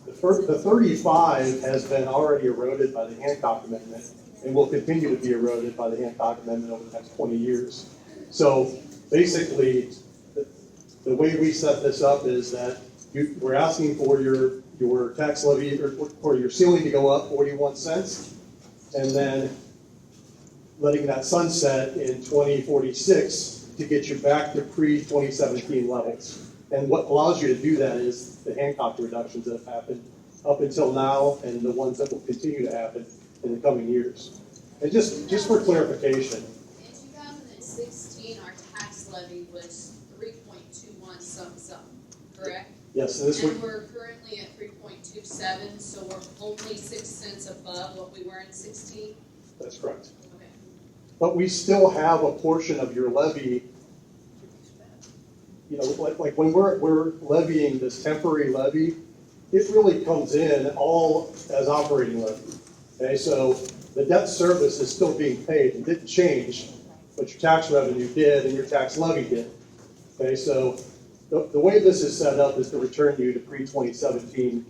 The 35 has been already eroded by the Hancock Amendment and will continue to be eroded by the Hancock Amendment over the next 20 years. So basically, the way we set this up is that we're asking for your tax levy or for your ceiling to go up 41 cents, and then letting that sunset in 2046 to get you back to pre-2017 levels. And what allows you to do that is the Hancock reductions that have happened up until now and the ones that will continue to happen in the coming years. And just for clarification. In 2016, our tax levy was 3.21 something, correct? Yes, and this would, And we're currently at 3.27, so we're only 6 cents above what we were in 16? that's correct. Okay. But we still have a portion of your levy, like when we're levying this temporary levy, it really comes in all as operating levy. Okay, so the debt service is still being paid and didn't change, but your tax revenue did and your tax levy did. Okay, so the way this is set up is to return you to pre-2017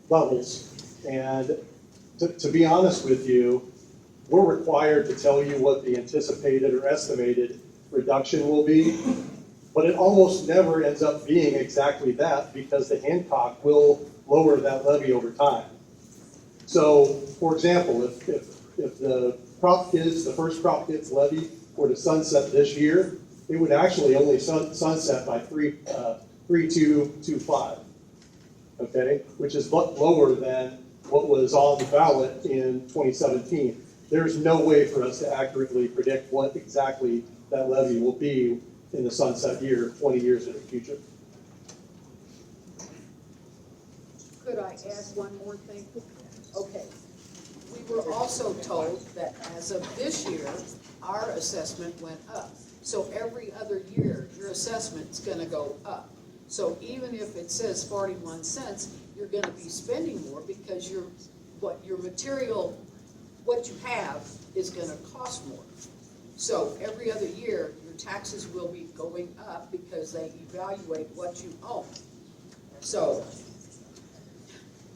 levels. And to be honest with you, we're required to tell you what the anticipated or estimated reduction will be, but it almost never ends up being exactly that because the Hancock will lower that levy over time. So, for example, if the Prop K.I.D.S, the first Prop K.I.D.S levy were to sunset this year, it would actually only sunset by 3.225, okay, which is lower than what was on the ballot in 2017. There's no way for us to accurately predict what exactly that levy will be in the sunset year, 20 years in the future. Could I add one more thing? Okay. We were also told that as of this year, our assessment went up. So every other year, your assessment's gonna go up. So even if it says 41 cents, you're gonna be spending more because your material, what you have is gonna cost more. So every other year, your taxes will be going up because they evaluate what you own. So,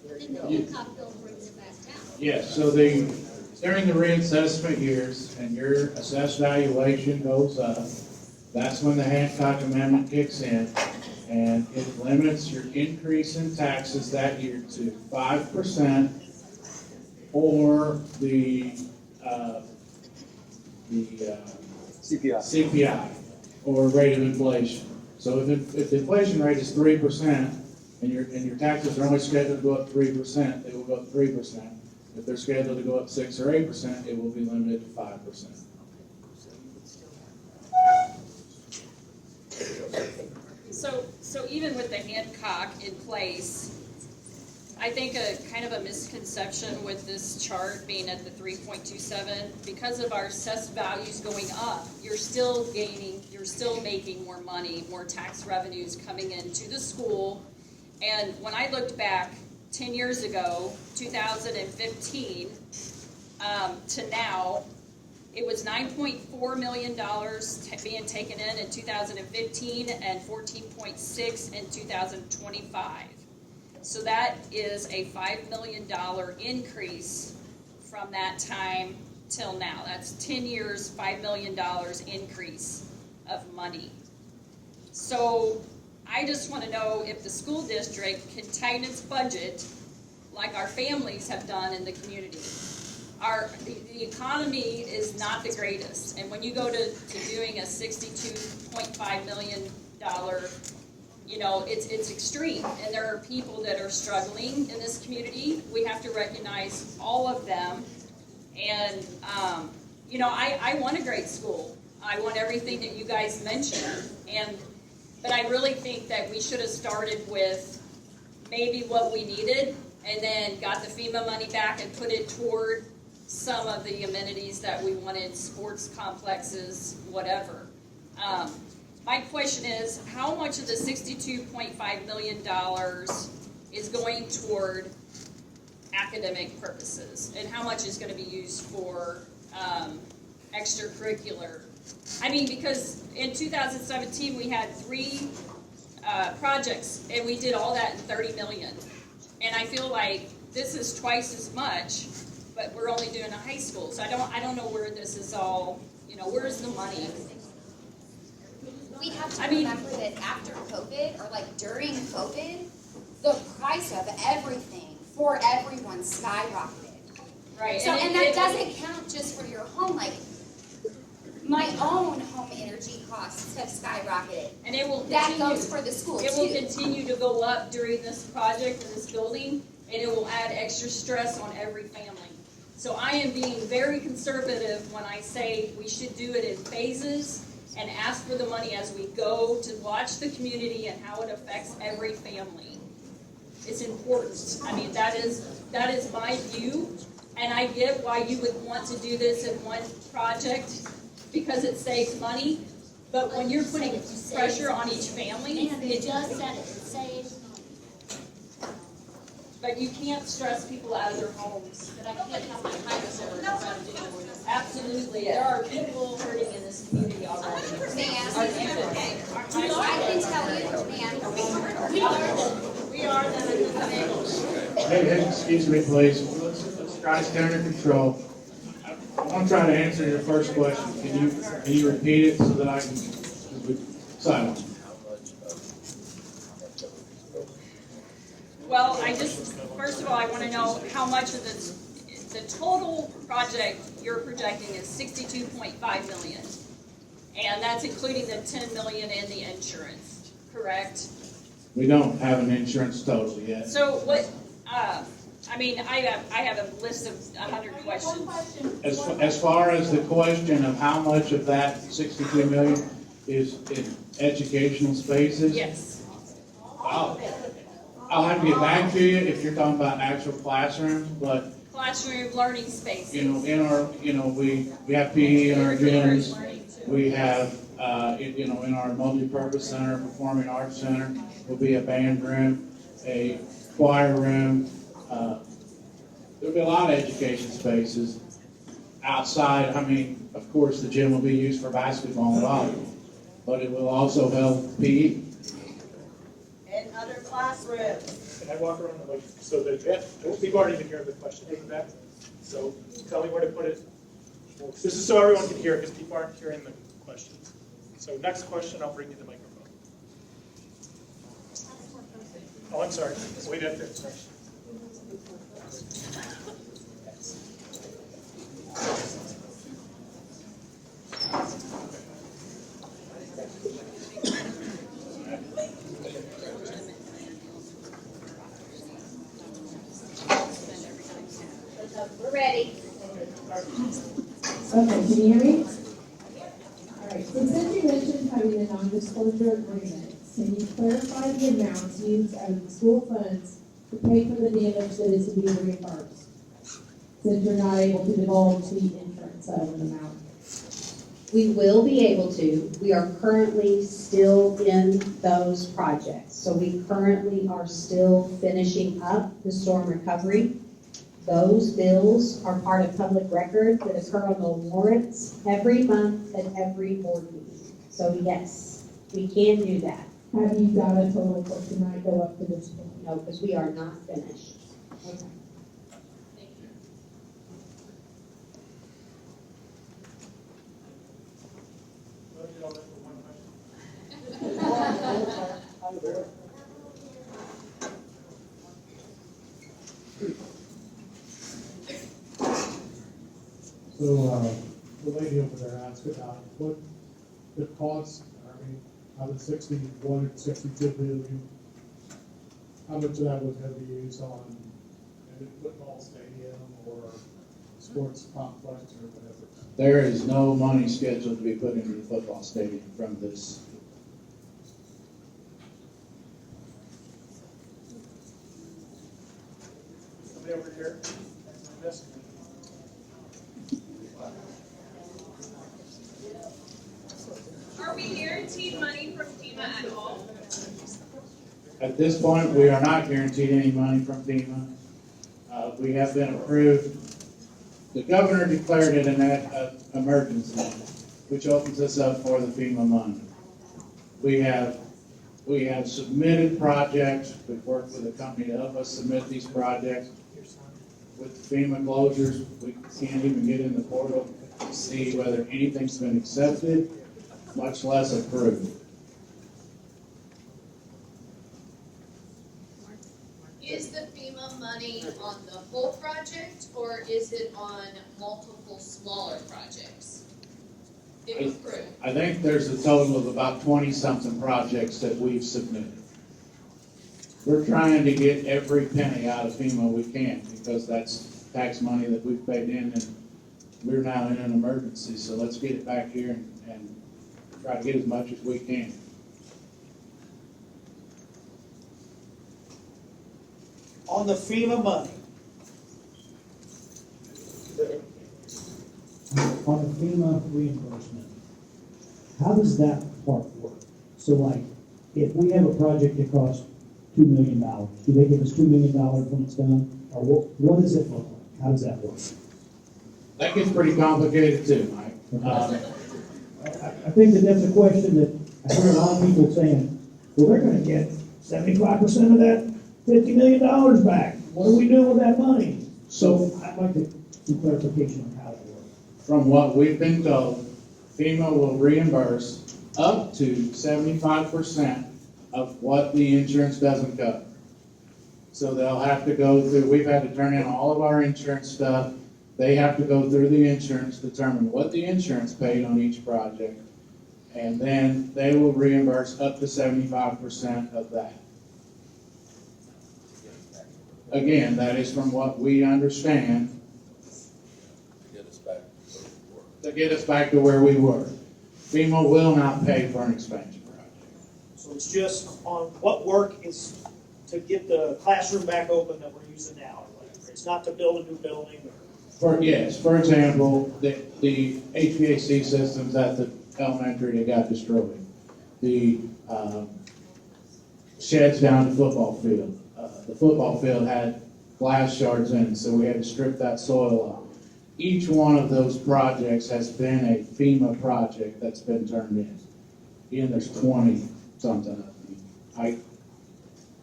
there you And the go. Hancock bill brings it back down. Yes, so during the reassessment years and your assessed valuation goes up, that's when the Hancock Amendment kicks in, and it limits your increase in taxes that year to 5% or the CPI or rate of inflation. So if the inflation rate is 3% and your taxes are only scheduled to go up 3%, they will go up 3%. If they're scheduled to go up 6 or 8%, it will be limited to 5%. So even with the Hancock in place, I think a kind of a misconception with this chart being at the 3.27, because of our assessed values going up, you're still gaining, you're still making more money, more tax revenues coming into the school. And when I looked back 10 years ago, 2015, to now, it was $9.4 million being taken in 2015 and 14.6 in 2025. So that is a $5 million increase from that time till now. That's 10 years, $5 million increase of money. So I just want to know if the school district can tighten its budget like our families have done in the community. The economy is not the greatest, and when you go to doing a $62.5 million, it's extreme, and there are people that are struggling in this community. We have to recognize all of them, and I want a great school. I want everything that you guys mentioned, but I really think that we should have started with maybe what we needed, and then got the FEMA money back and put it toward some of the amenities that we wanted, sports complexes, whatever. My question is, how much of the $62.5 million is going toward academic purposes? And how much is going to be used for extracurricular? I mean, because in 2017, we had 3 projects, and we did all that in $30 million. And I feel like this is twice as much, but we're only doing a high school. So I don't know where this is all, where's the money? We have to remember that after COVID, or like during COVID, the price of everything for everyone skyrocketed. Right. So, and that doesn't count just for your home. Like, my own home energy costs have skyrocketed. And it will that continue. goes for the school It too. will continue to go up during this project in this building, and it will add extra stress on every family. So I am being very conservative when I say we should do it in phases and ask for the money as we go to watch the community and how it affects every family. It's important. I mean, that is my view, and I get why you would want to do this in one project because it saves money. But when you're putting pressure on each family, It just said it saves money. but you can't stress people out of their homes. But I can't have my highness over to Absolutely, there are people hurting in this community already. Ma'am, I can tell you, ma'am, We are the Hey, excuse me, please. Let's try to stay under control. I want to try to answer your first question. Can you repeat it so that I can be silent? Well, first of all, I want to know how much of the total project you're projecting is $62.5 million. And that's including the $10 million in the insurance, correct? We don't have an insurance total yet. So what, I have a list of 100 questions. As far as the question of how much of that 62 million is in educational spaces. Yes. I'll have to get back to you if you're talking about actual classrooms, but, Classroom learning spaces. in our, we have PE in our gyms. We have, in our multipurpose center, performing arts center, will be a band room, a choir room. There'll be a lot of education spaces outside. I mean, of course, the gym will be used for basketball and volleyball, but it will also help PE. And other classrooms. Can I walk around the, so that, people aren't even hearing the question in the back, so tell me where to put it. This is so everyone can hear, because people aren't hearing the questions. So next question, I'll bring you the microphone. Oh, I'm sorry, wait up there, sorry. We're ready. Okay, can you hear me? All right, so since you mentioned having a non-disclosure agreement, can you clarify the amounts used out of the school funds to pay for the damage that is to be reimbursed? Since you're not able to divulge the insurance settlement amount. We will be able to. We are currently still in those projects. So we currently are still finishing up the storm recovery. Those bills are part of public record that occur on the warrants every month at every board meeting. So yes, we can do that. Have you got a total for tonight go up to this point? No, because we are not finished. Okay. So, the lady over there asked about what the cost, out of 62 billion, how much of that was going to be used on a football stadium or sports complex or whatever? There is no money scheduled to be put into the football stadium from this. Somebody over here. Yes. Are we guaranteed money from FEMA at all? At this point, we are not guaranteed any money from FEMA. We have been approved. The governor declared it an emergency, which opens us up for the FEMA money. We have submitted projects. We've worked with a company to help us submit these projects. With FEMA closures, we can't even get in the portal to see whether anything's been accepted, much less approved. Is the FEMA money on the whole project, or is it on multiple smaller projects? If approved. I think there's a total of about 20-something projects that we've submitted. We're trying to get every penny out of FEMA we can, because that's tax money that we've paid in, and we're now in an emergency, so let's get it back here and try to get as much as we can. On the FEMA money, on the FEMA reimbursement, how does that part work? So like, if we have a project that costs $2 million, do they give us $2 million when it's done? Or what does it look like? How does that work? That gets pretty complicated too, Mike. I think that's a question that I hear a lot of people saying, well, they're gonna get 75% of that $50 million back. What do we do with that money? So I'd like some clarification on how that works. From what we've been told, FEMA will reimburse up to 75% of what the insurance doesn't cover. So they'll have to go through, we've had to turn in all of our insurance stuff. They have to go through the insurance, determine what the insurance paid on each project, and then they will reimburse up to 75% of that. Again, that is from what we understand. To get us back to where we were. FEMA will not pay for an expansion project. So it's just on what work is to get the classroom back open that we're using now or whatever. It's not to build a new building or. Yes, for example, the HVAC systems at the elementary that got destroyed. The sheds down the football field. The football field had glass shards in it, so we had to strip that soil off. Each one of those projects has been a FEMA project that's been turned in. Again, there's 20 something of them. I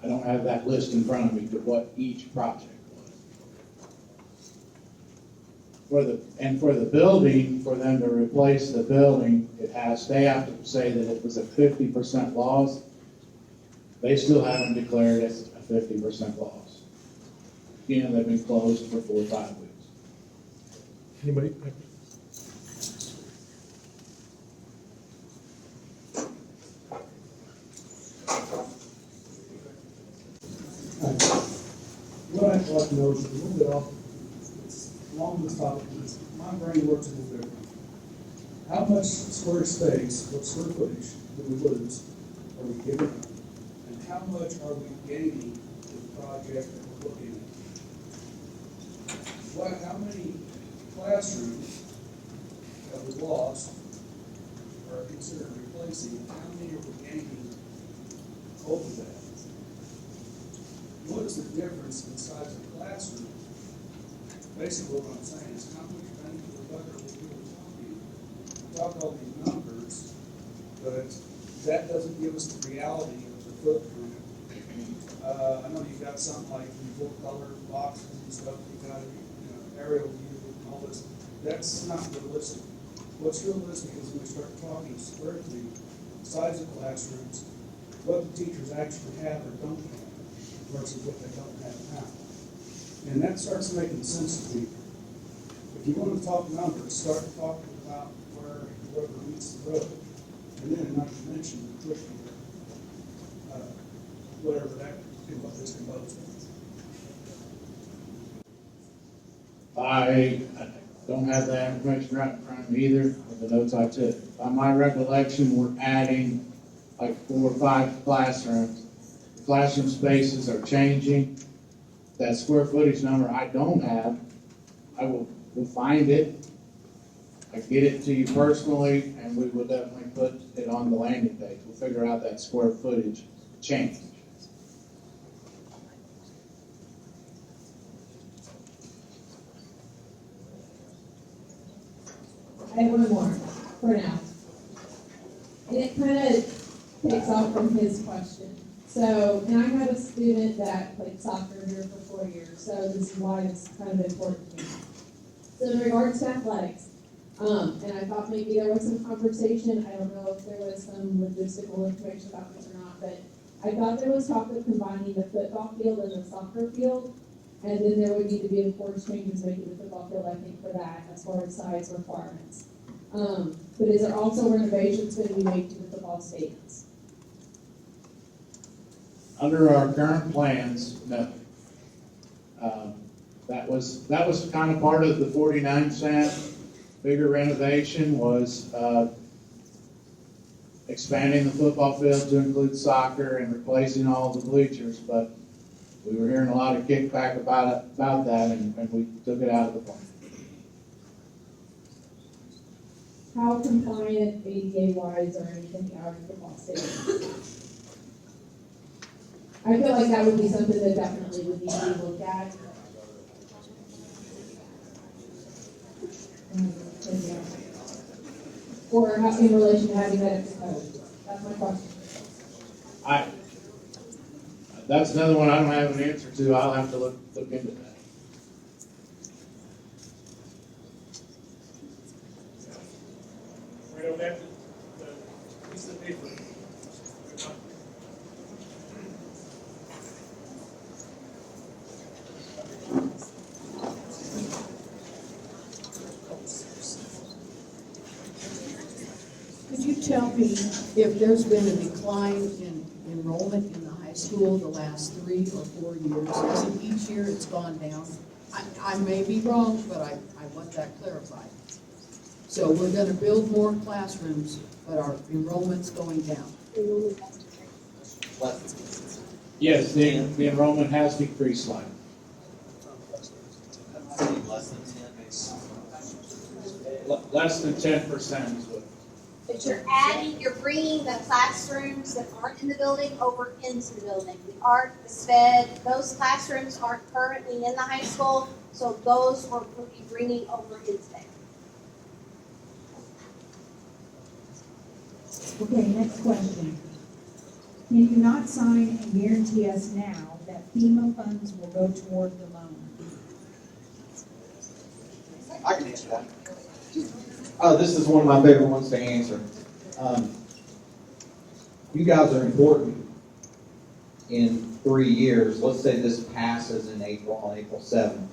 don't have that list in front of me to what each project was. For the building, for them to replace the building, they have to say that it was a 50% loss. They still haven't declared it a 50% loss. Again, they've been closed for 4 or 5 weeks. Anybody? What I'd like to know is a little bit off, along this topic, because my brain works a little different. How much square space, what square footage do we lose, are we giving up? And how much are we gaining with the project that we're looking at? How many classrooms that we lost are considered replacing, and how many are we gaining over that? What is the difference in size of the classroom? Basically what I'm saying is how much bang for the buck are we really talking? We talk all these numbers, but that doesn't give us the reality of the footprint. I know you've got something like full color boxes and stuff, you've got aerial view and all this. That's not realistic. What's realistic is when we start talking square feet, size of classrooms, what the teachers actually have or don't have versus what they don't have now. And that starts making sense to people. If you want to talk numbers, start talking about where the rubber meets the road. And then not to mention the clicking, whatever that is composed of. I don't have that information right in front of me either, of the notes I took. By my recollection, we're adding like 4 or 5 classrooms. Classroom spaces are changing. That square footage number I don't have. We'll find it. I get it to you personally, and we will definitely put it on the landing page. We'll figure out that square footage change. I have one more for now. And it kind of takes off from his question. So, and I have a student that played soccer here for 4 years, so this is why it's kind of important to me. So in regards to athletics, and I thought maybe there was some conversation, I don't know if there was some logistical information about this or not, but I thought there was talk of combining the football field and the soccer field, and then there would need to be, of course, changes made to the football field, I think, for that, as far as size requirements. But is there also renovations going to be made to the football stadiums? Under our current plans, no. That was kind of part of the 49% bigger renovation was expanding the football field to include soccer and replacing all the bleachers, but we were hearing a lot of kickback about that, and we took it out of the plan. How compliant ADA-wise or anything out of the football stadium? I feel like that would be something that definitely would need to be looked at. Or how, in relation to having that exposed. That's my question. That's another one I don't have an answer to. I'll have to look into that. Right over there, the piece of paper. Could you tell me if there's been a decline in enrollment in the high school the last 3 or 4 years? Is it each year it's gone down? I may be wrong, but I want that clarified. So we're gonna build more classrooms, but our enrollment's going down. Yes, the enrollment has decreased slightly. Less than 10% is what. But you're bringing the classrooms that aren't in the building over into the building. The art, the SPED, those classrooms aren't currently in the high school, so those we'll be bringing over into there. Okay, next question. Can you not sign and guarantee us now that FEMA funds will go toward the loan? I can answer that. This is one of my favorite ones to answer. You guys are important in 3 years. Let's say this passes in April, on April 7th.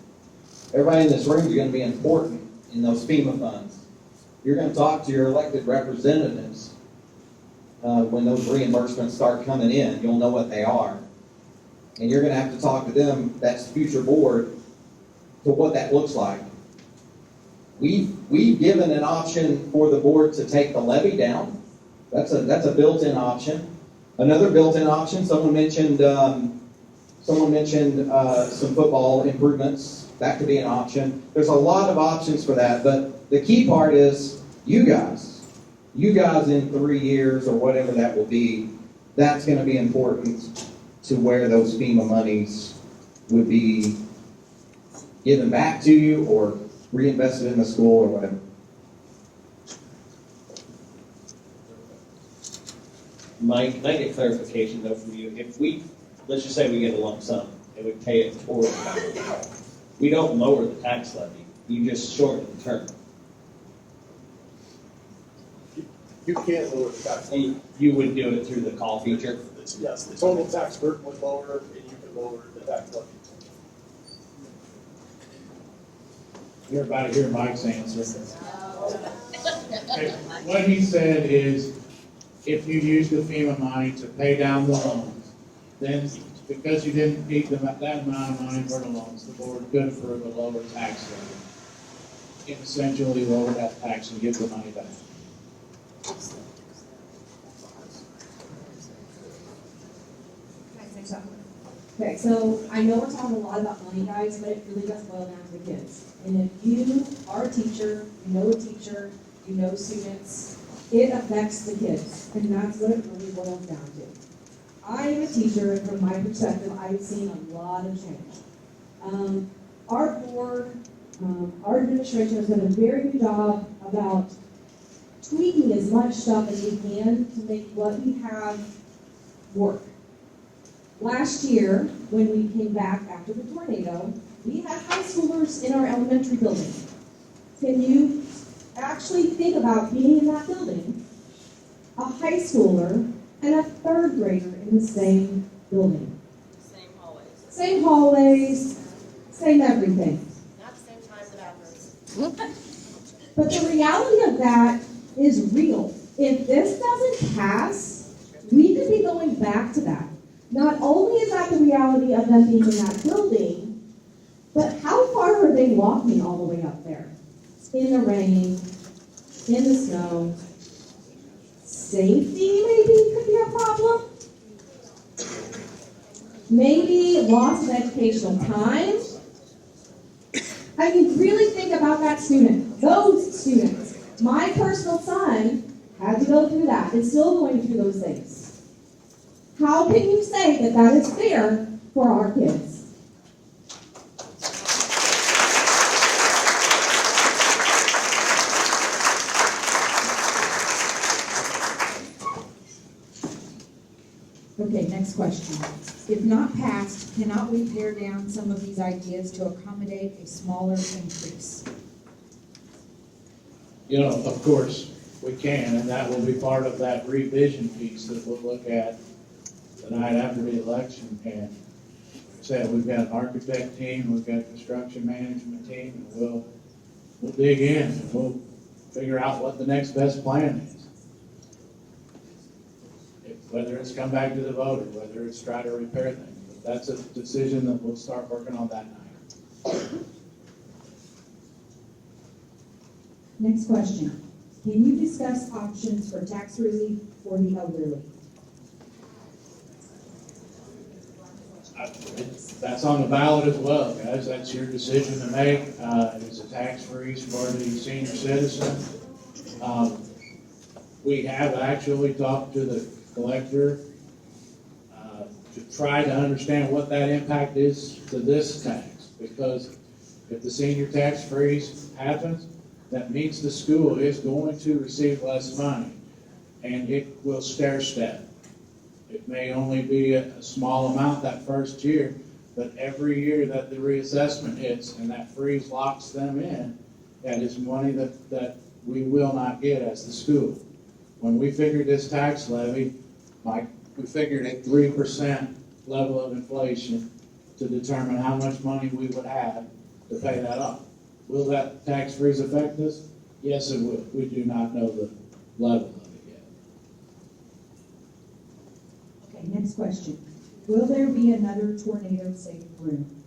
Everybody in this room is going to be important in those FEMA funds. You're going to talk to your elected representatives when those reimbursements start coming in. You'll know what they are. And you're going to have to talk to them, that's the future board, to what that looks like. We've given an option for the board to take the levy down. That's a built-in option. Another built-in option, someone mentioned some football improvements. That could be an option. There's a lot of options for that, but the key part is you guys in 3 years or whatever that will be, that's going to be important to where those FEMA monies would be given back to you or reinvested in the school or whatever. Mike, can I get clarification though from you? If let's just say we get a lump sum and we pay it toward the tax, we don't lower the tax levy, you just shorten the term. You can't lower the tax. You would do it through the call feature? Yes, the total tax burden would lower, and you can lower the tax levy. Everybody hear Mike's answer. Okay, what he said is, if you use the FEMA money to pay down the loans, then because you didn't need that amount of money for the loans, the board could approve a lower tax levy. And essentially lower that tax and give the money back. Okay, so I know we're talking a lot about money, guys, but it really does boil down to the kids. And if you are a teacher, you know students, it affects the kids. And that's what it really boils down to. I am a teacher, and from my perspective, I've seen a lot of change. Our board, our administration has done a very good job about tweaking as much stuff as we can to make what we have work. Last year, when we came back after the tornado, we had high schoolers in our elementary building. Can you actually think about being in that building, a high schooler and a third grader in the same building? Same hallways. Same hallways, same everything. Not the same time, the bathrooms. But the reality of that is real. If this doesn't pass, we could be going back to that. Not only is that the reality of them being in that building, but how far are they walking all the way up there? In the rain, in the snow. Safety maybe could be a problem. Maybe loss of educational time. I mean, really think about that student, those students. My personal son had to go through that. It's still going through those things. How can you say that that is fair for our kids? Okay, next question. If not passed, cannot we pare down some of these ideas to accommodate a smaller increase? You know, of course, we can, and that will be part of that revision piece that we'll look at the night after the election. And like I said, we've got an architect team, we've got a construction management team, and we'll dig in and we'll figure out what the next best plan is. Whether it's come back to the voter, whether it's try to repair things. But that's a decision that we'll start working on that night. Next question. Can you discuss options for tax relief for the elderly? That's on the ballot as well, guys. That's your decision to make. It's a tax freeze for the senior citizen. We have actually talked to the collector to try to understand what that impact is to this tax. Because if the senior tax freeze happens, that means the school is going to receive less money. And it will stair step. It may only be a small amount that first year, but every year that the reassessment hits and that freeze locks them in, that is money that we will not get as the school. When we figured this tax levy, we figured a 3% level of inflation to determine how much money we would have to pay that off. Will that tax freeze affect us? Yes, it will. We do not know the level of it yet. Okay, next question. Will there be another tornado-safe room?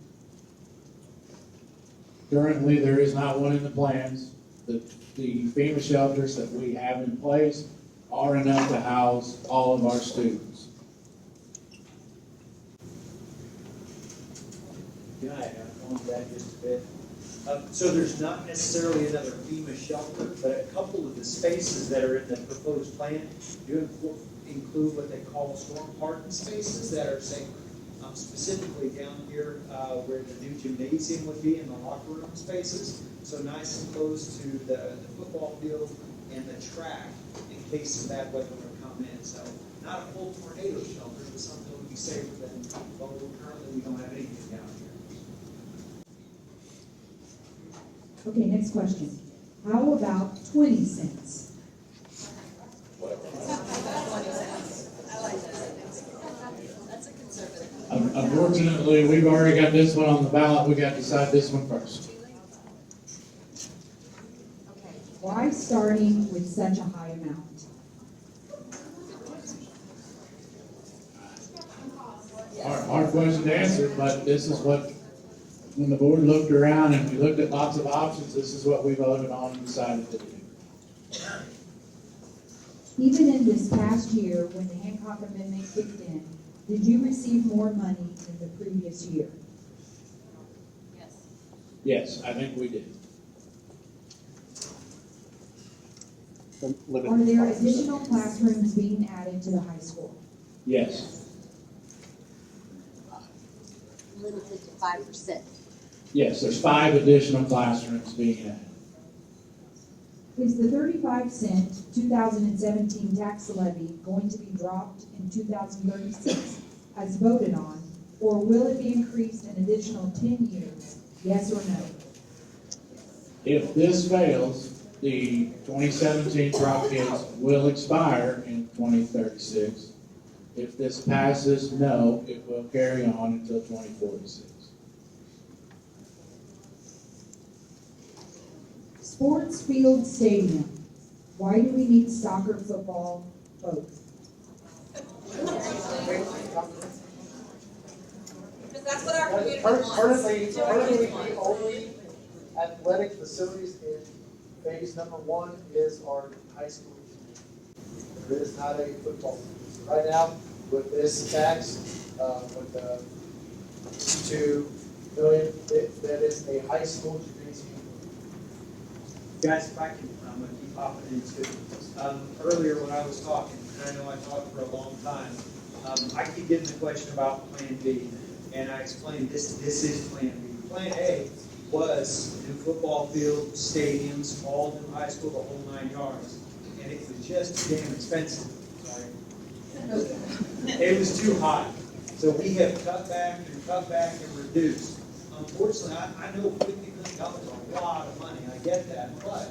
Currently, there is not one in the plans. The FEMA shelters that we have in place are enough to house all of our students. Can I add on to that just a bit? So there's not necessarily another FEMA shelter, but a couple of the spaces that are in the proposed plan do include what they call storm hardened spaces that are safer. Specifically down here where the new gymnasium would be in the locker room spaces, so nice and close to the football field and the track in case some bad weather would come in. So not a full tornado shelter, but something that would be safer than what currently we don't have anything down here. Okay, next question. How about 20 cents? Unfortunately, we've already got this one on the ballot. We got to decide this one first. Why starting with such a high amount? Hard question to answer, but this is what, when the board looked around and we looked at lots of options, this is what we voted on and decided to do. Even in this past year, when the Hancock Amendment kicked in, did you receive more money than the previous year? Yes, I think we did. Are there additional classrooms being added to the high school? Yes. Limited to 5%. Yes, there's 5 additional classrooms being added. Is the 35-cent 2017 tax levy going to be dropped in 2036 as voted on, or will it be increased an additional 10 years? Yes or no? If this fails, the 2017 Prop K.I.D.S will expire in 2036. If this passes, no, it will carry on until 2046. Sports Field Stadium. Why do we need soccer, football, both? Because that's what our community Currently, wants. the only athletic facilities in phase number 1 is our high school. There is not a football field. Right now, with this tax, with the $2 million, that is a high school gymnasium. Guys, if I can, I'm going to keep hopping into earlier when I was talking, and I know I talked for a long time, I keep getting the question about Plan B, and I explained this is Plan B. Plan A was new football field, stadiums, all new high school, the whole 9 yards, and it was just damn expensive. Sorry. It was too high. So we have cut back and reduced. Unfortunately, I know $50 million is a lot of money, I get that, but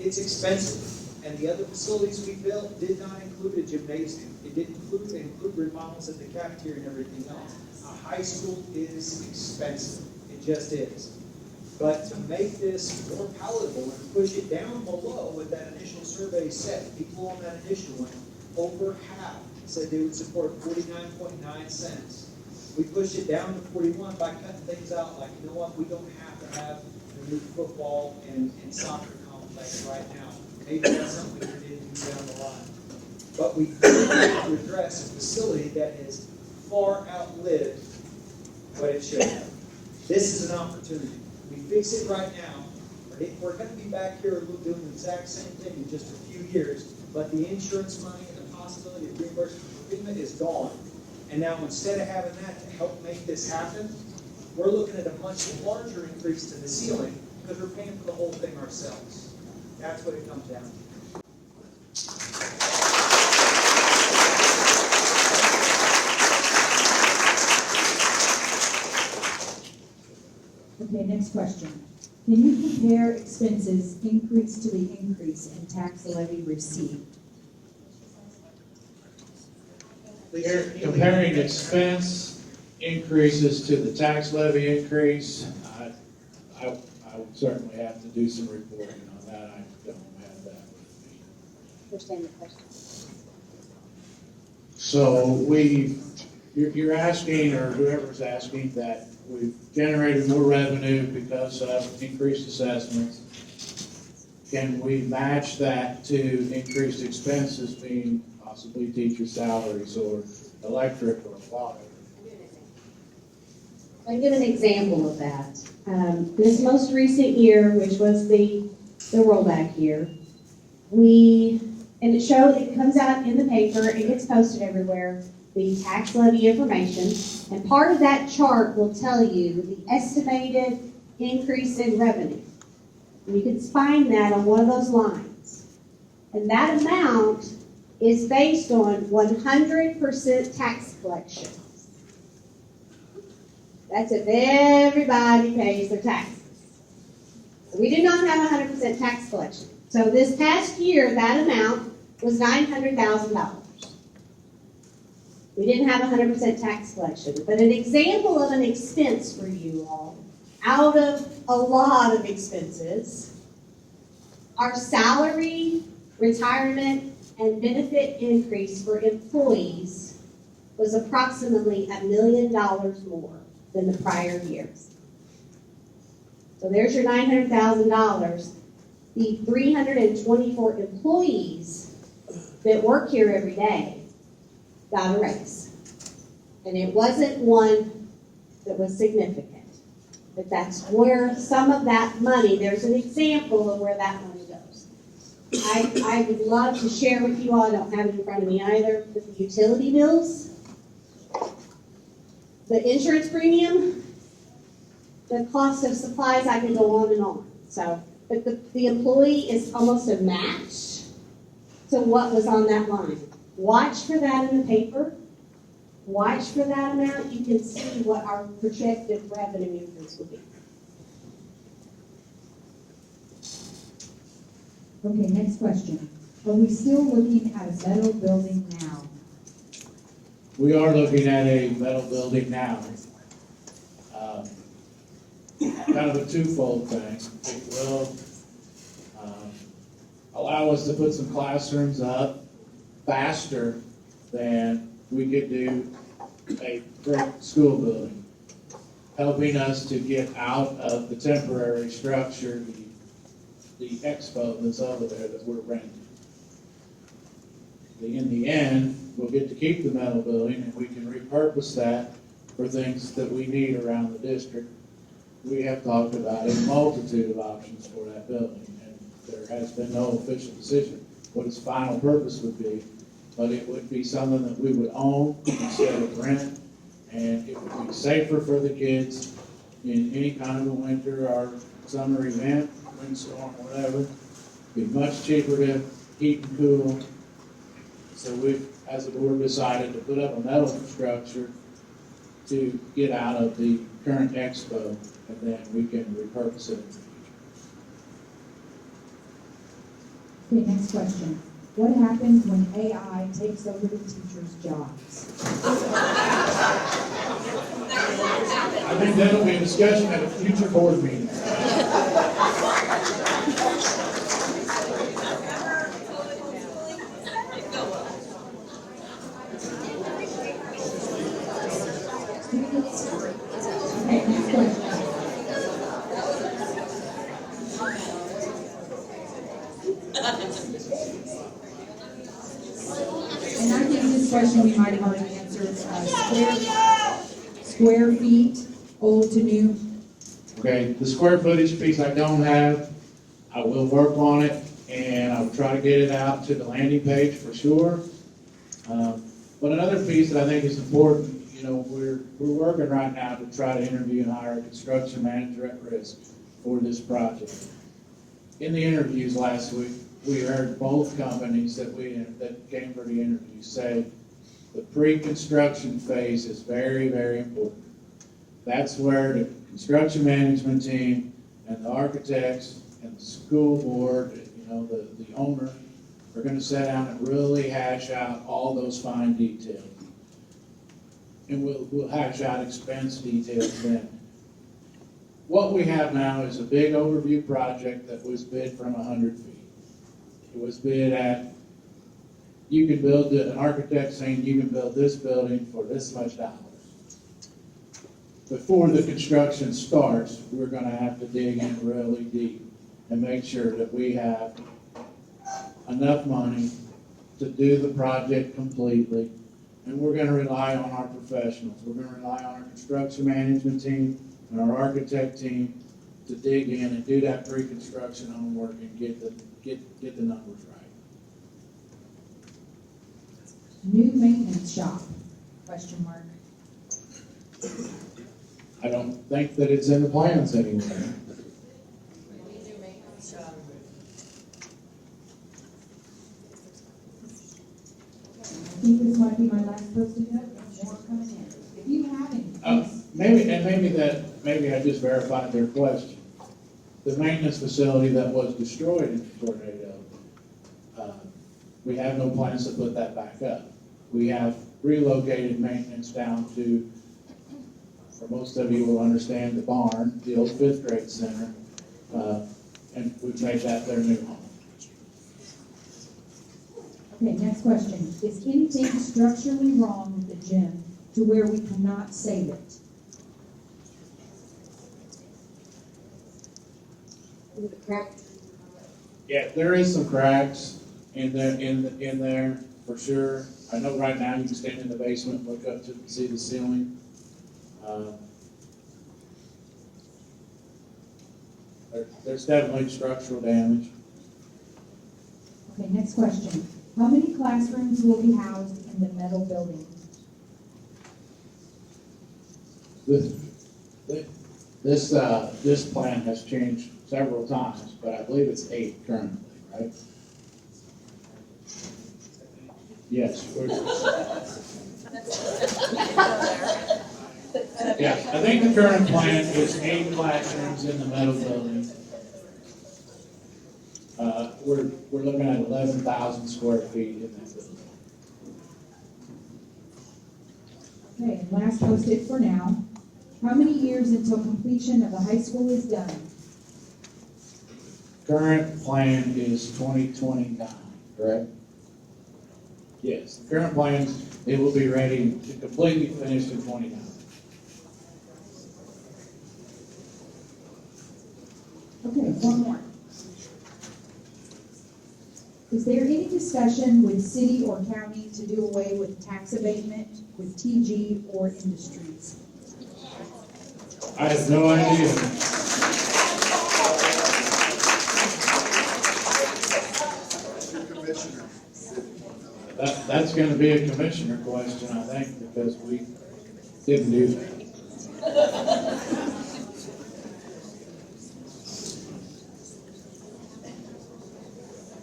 it's expensive. And the other facilities we built did not include a gymnasium. It didn't include remodels at the cafeteria and everything else. A high school is expensive. It just is. But to make this more palatable and push it down below what that initial survey said, people on that initial one, over half said they would support 49.9 cents. We pushed it down to 41 by cutting things out like, you know what, we don't have to have the new football and soccer complex place right now. Maybe that's something we need to do down the line. But we have to address a facility that has far outlived what it should have. This is an opportunity. We fix it right now. We're going to be back here doing the exact same thing in just a few years, but the insurance money and the possibility of reimbursement is gone. And now instead of having that to help make this happen, we're looking at a much larger increase to the ceiling because we're paying for the whole thing ourselves. That's what it comes down to. Okay, next question. Can you compare expenses increase to the increase in tax levy received? Comparing expense increases to the tax levy increase, I would certainly have to do some reporting on that. I don't have that with me. Understand the question. So you're asking, or whoever's asking, that we've generated more revenue because of increased assessments. Can we match that to increased expenses, being possibly teacher salaries or electric or water? I'll give an example of that. This most recent year, which was the rollback year, and it comes out in the paper, it gets posted everywhere, the tax levy information, and part of that chart will tell you the estimated increase in revenue. And you can find that on one of those lines. And that amount is based on 100% tax collection. That's if everybody pays their taxes. So we do not have 100% tax collection. So this past year, that amount was $900,000. We didn't have 100% tax collection. But an example of an expense for you all, out of a lot of expenses, our salary, retirement, and benefit increase for employees was approximately $1 million more than the prior years. So there's your $900,000. The 324 employees that work here every day got a raise. And it wasn't one that was significant. But that's where some of that money, there's an example of where that money goes. I would love to share with you all, I don't have it in front of me either, but the utility bills, the insurance premium, the cost of supplies, I can go on and on. So, but the employee is almost a match to what was on that line. Watch for that in the paper. Watch for that amount. You can see what our projected revenue increase will be. Okay, next question. Are we still looking at a metal building now? We are looking at a metal building now. Kind of a twofold thing. It will allow us to put some classrooms up faster than we could do a brick school building, helping us to get out of the temporary structure, the expo that's over there that we're renting. In the end, we'll get to keep the metal building and we can repurpose that for things that we need around the district. We have talked about a multitude of options for that building, and there has been no official decision what its final purpose would be, but it would be something that we would own instead of rent, and it would be safer for the kids in any kind of a winter or summer event, windstorm, whatever. Be much cheaper to heat and cool. So we've, as a board, decided to put up a metal structure to get out of the current expo, and then we can repurpose it in the future. Okay, next question. What happens when AI takes over the teachers' jobs? I think that'll be a discussion at a future board meeting. square feet, old to new? Okay, the square footage piece I don't have. I will work on it, and I'll try to get it out to the landing page for sure. But another piece that I think is important, we're working right now to try to interview and hire a construction manager at risk for this project. In the interviews last week, we heard both companies that came for the interview say the pre-construction phase is very, very important. That's where the construction management team and the architects and the school board, the owner, are going to sit down and really hash out all those fine details. And we'll hash out expense details then. What we have now is a big overview project that was bid from 100 feet. It was bid at, an architect saying you can build this building for this much dollars. Before the construction starts, we're going to have to dig in really deep and make sure that we have enough money to do the project completely. And we're going to rely on our professionals. We're going to rely on our construction management team and our architect team to dig in and do that pre-construction homework and get the numbers right. New maintenance shop, question mark. I don't think that it's in the plans anywhere. I think this might be my last posted note, more coming in. If you have any. Maybe I just verified their question. The maintenance facility that was destroyed in the tornado, we have no plans to put that back up. We have relocated maintenance down to, for most of you will understand, the barn, the old 5th grade center, and we've made that their new home. Okay, next question. Is anything structurally wrong with the gym to where we cannot save it? Yeah, there is some cracks in there for sure. I know right now you can stand in the basement and look up to see the ceiling. There's definitely structural damage. Okay, next question. How many classrooms will be housed in the metal building? This plan has changed several times, but I believe it's 8 currently, right? Yes. Yeah, I think the current plan is 8 classrooms in the metal building. We're looking at 11,000 square feet in that building. Okay, and last posted for now. How many years until completion of the high school is done? Current plan is 2029, correct? Yes, the current plan, it will be ready to completely finish in 29. Okay, one more. Is there any discussion with city or county to do away with tax abatement with TG or industries? I have no idea. That's going to be a commissioner question, I think, because we didn't do that.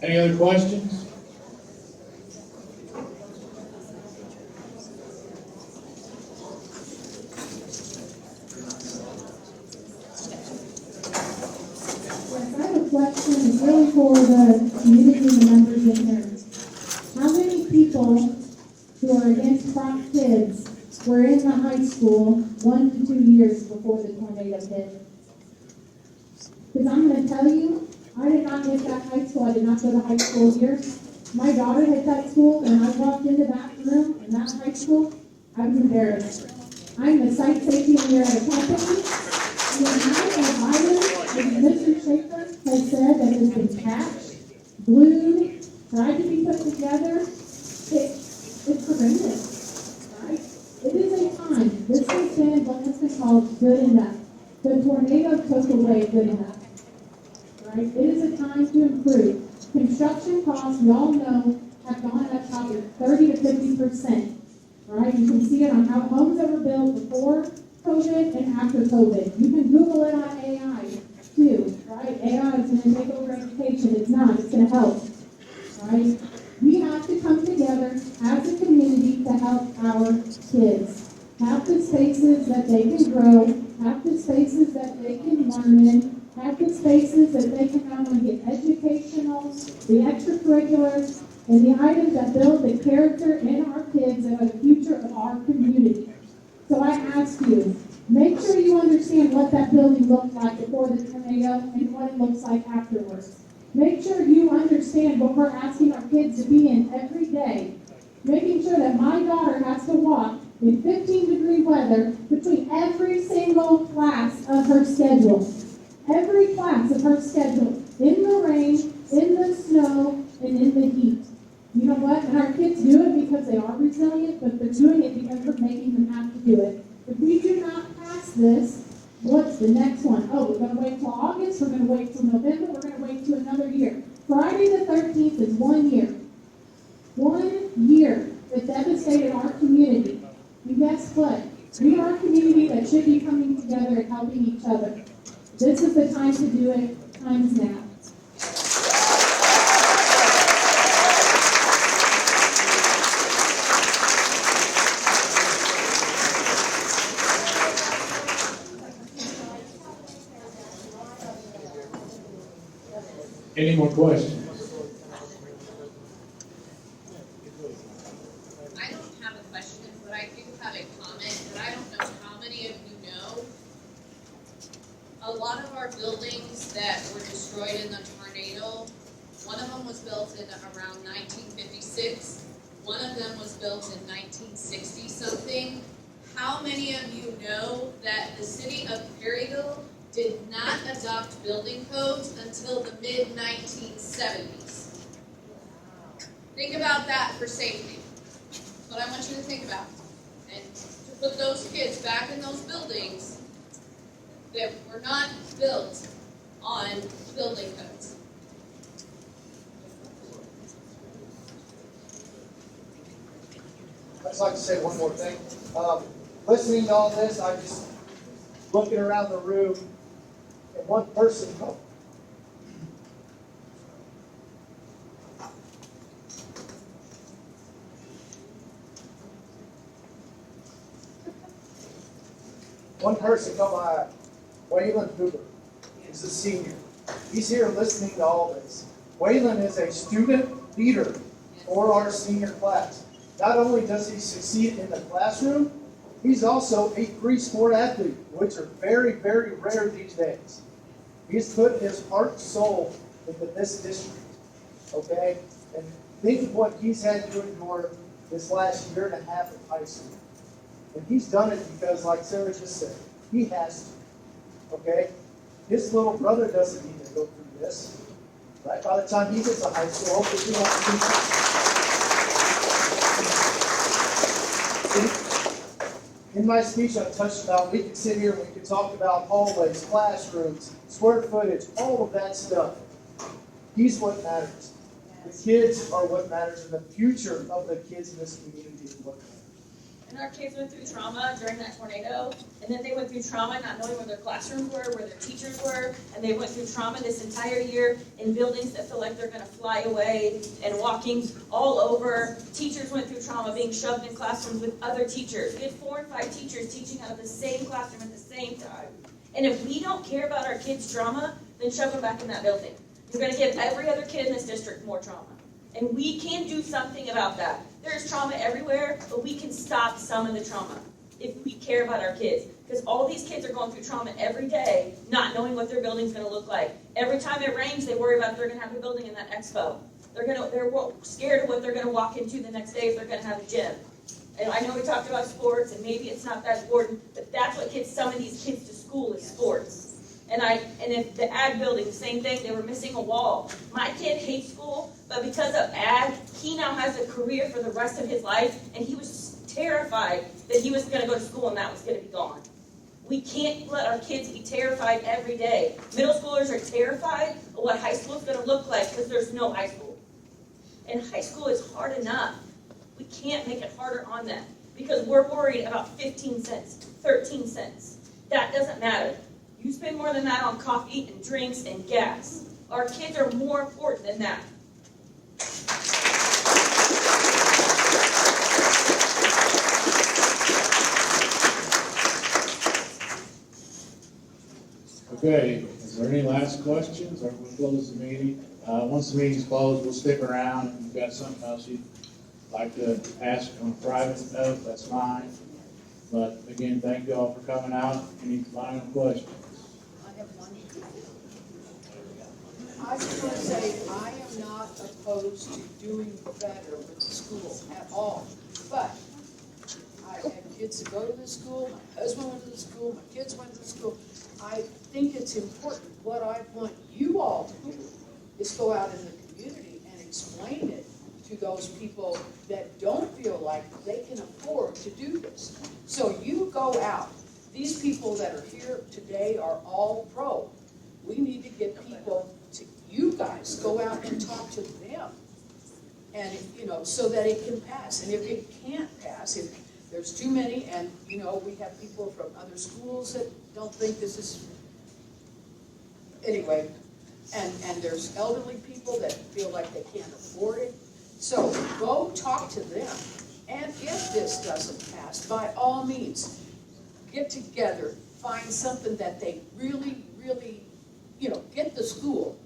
Any other questions? Question is really for the community and the members in here. How many people who are against Prop K.I.D.S were in the high school 1 to 2 years before the tornado hit? Because I'm going to tell you, I did not hit that high school. I did not go to high school here. My daughter hit that school, and I walked into that room in that high school. I was embarrassed. I'm the site safety engineer at a company. The amount of items that Mr. Shafer has said that has been patched, glued, tried to be put together, it's horrendous, right? It is a time. This has been enough. The tornado took away good enough. Right? It is a time to improve. Construction costs, we all know, have gone up probably 30 to 50%. Right? You can see it on how homes that were built before COVID and after COVID. You can Google it on AI too, right? AI is going to take over education. It's not. It's going to help. Right? We have to come together as a community to help our kids. Have the spaces that they can grow, have the spaces that they can learn in, have the spaces that they can not only get educational, the extracurriculars, and the items that build the character in our kids and the future of our community. So I ask you, make sure you understand what that building looked like before the tornado and what it looks like afterwards. Make sure you understand what we're asking our kids to be in every day. Making sure that my daughter has to walk in 15-degree weather between every single class of her schedule. Every class of her schedule. In the rain, in the snow, and in the heat. You know what? And our kids do it because they are resilient, but they're doing it because we're making them have to do it. If we do not pass this, what's the next one? Oh, we're going to wait till August, we're going to wait till November, we're going to wait till another year. Friday the 13th is 1 year. 1 year that devastated our community. And guess what? We are a community that should be coming together and helping each other. This is the time to do it. Time's now. Any more questions? I don't have a question, but I do have a comment that I don't know how many of you know. A lot of our buildings that were destroyed in the tornado, one of them was built in around 1956. One of them was built in 1960 something. How many of you know that the city of Perryville did not adopt building codes until the mid-1970s? Think about that for safety. That's what I want you to think about. And to put those kids back in those buildings that were not built on building codes. I'd just like to say one more thing. Listening to all this, I'm just looking around the room, and one person, come by, Waylon Hoover. He's a senior. He's here listening to all this. Waylon is a student leader for our senior class. Not only does he succeed in the classroom, he's also a three-sport athlete, which are very, very rare these days. He's put his heart and soul into this district, okay? And think of what he's had to endure this last year and a half of high school. And he's done it because, like Sarah just said, he has to, okay? His little brother doesn't need to go through this, right? By the time he gets to high school, hopefully he won't do. In my speech, I touched about, we could sit here and we could talk about hallways, classrooms, square footage, all of that stuff. He's what matters. The kids are what matters, and the future of the kids in this community is what matters. And our kids went through trauma during that tornado, and then they went through trauma not knowing where their classrooms were, where their teachers were, and they went through trauma this entire year in buildings that feel like they're going to fly away, and walking all over. Teachers went through trauma being shoved in classrooms with other teachers. We had 4 and 5 teachers teaching out of the same classroom at the same time. And if we don't care about our kids' trauma, then shove them back in that building. You're going to give every other kid in this district more trauma. And we can do something about that. There's trauma everywhere, but we can stop some of the trauma if we care about our kids. Because all these kids are going through trauma every day, not knowing what their building's going to look like. Every time it rains, they worry about if they're going to have a building in that expo. They're scared of what they're going to walk into the next day if they're going to have a gym. And I know we talked about sports, and maybe it's not that important, but that's what gets some of these kids to school is sports. And if the ag building, the same thing, they were missing a wall. My kid hates school, but because of ag, he now has a career for the rest of his life, and he was terrified that he was going to go to school and that was going to be gone. We can't let our kids be terrified every day. Middle schoolers are terrified of what high school is going to look like because there's no high school. And high school is hard enough. We can't make it harder on them because we're worried about 15 cents, 13 cents. That doesn't matter. You spend more than that on coffee and drinks and gas. Our kids are more important than that. Okay, is there any last questions, or we'll close the meeting? Once the meeting's closed, we'll stick around. If you've got something else you'd like to ask on a private note, that's fine. But again, thank you all for coming out. Any final questions? I have one. I just want to say, I am not opposed to doing better with the school at all. But I have kids that go to the school, my husband went to the school, my kids went to the school. I think it's important. What I want you all to do is go out in the community and explain it to those people that don't feel like they can afford to do this. So you go out. These people that are here today are all pro. We need to get people to, you guys, go out and talk to them. And, you know, so that it can pass. And if it can't pass, if there's too many, and, you know, we have people from other schools that don't think this is, anyway, and there's elderly people that feel like they can't afford it. So go talk to them. And if this doesn't pass, by all means, get together, find something that they really, really, you know, get the school.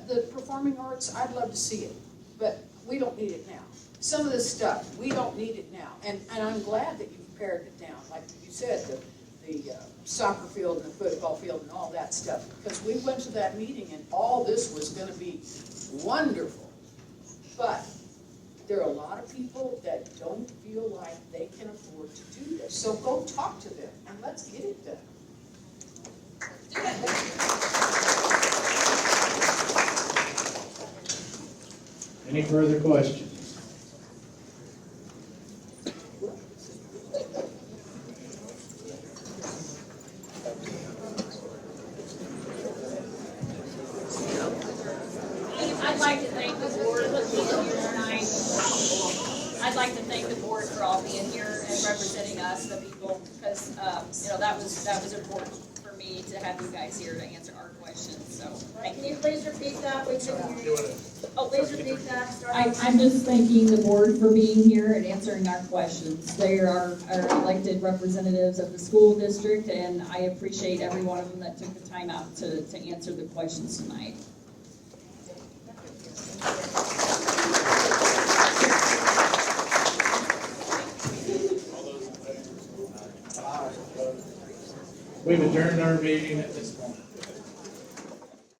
The performing arts, I'd love to see it, but we don't need it now. Some of this stuff, we don't need it now. And I'm glad that you've pared it down. Like you said, the soccer field and the football field and all that stuff. Because we went to that meeting and all this was going to be wonderful. But there are a lot of people that don't feel like they can afford to do this. So go talk to them and let's get it done. Any further questions? I'd like to thank the board for being here tonight. I'd like to thank the board for all being here and representing us, the people, because you know, that was important for me to have you guys here to answer our questions. So thank you. Please repeat that. We couldn't hear you. Oh, please repeat that. I'm just thanking the board for being here and answering our questions. They are our elected representatives of the school district, and I appreciate every one of them that took the time out to answer the questions tonight. We've adjourned our meeting at this point.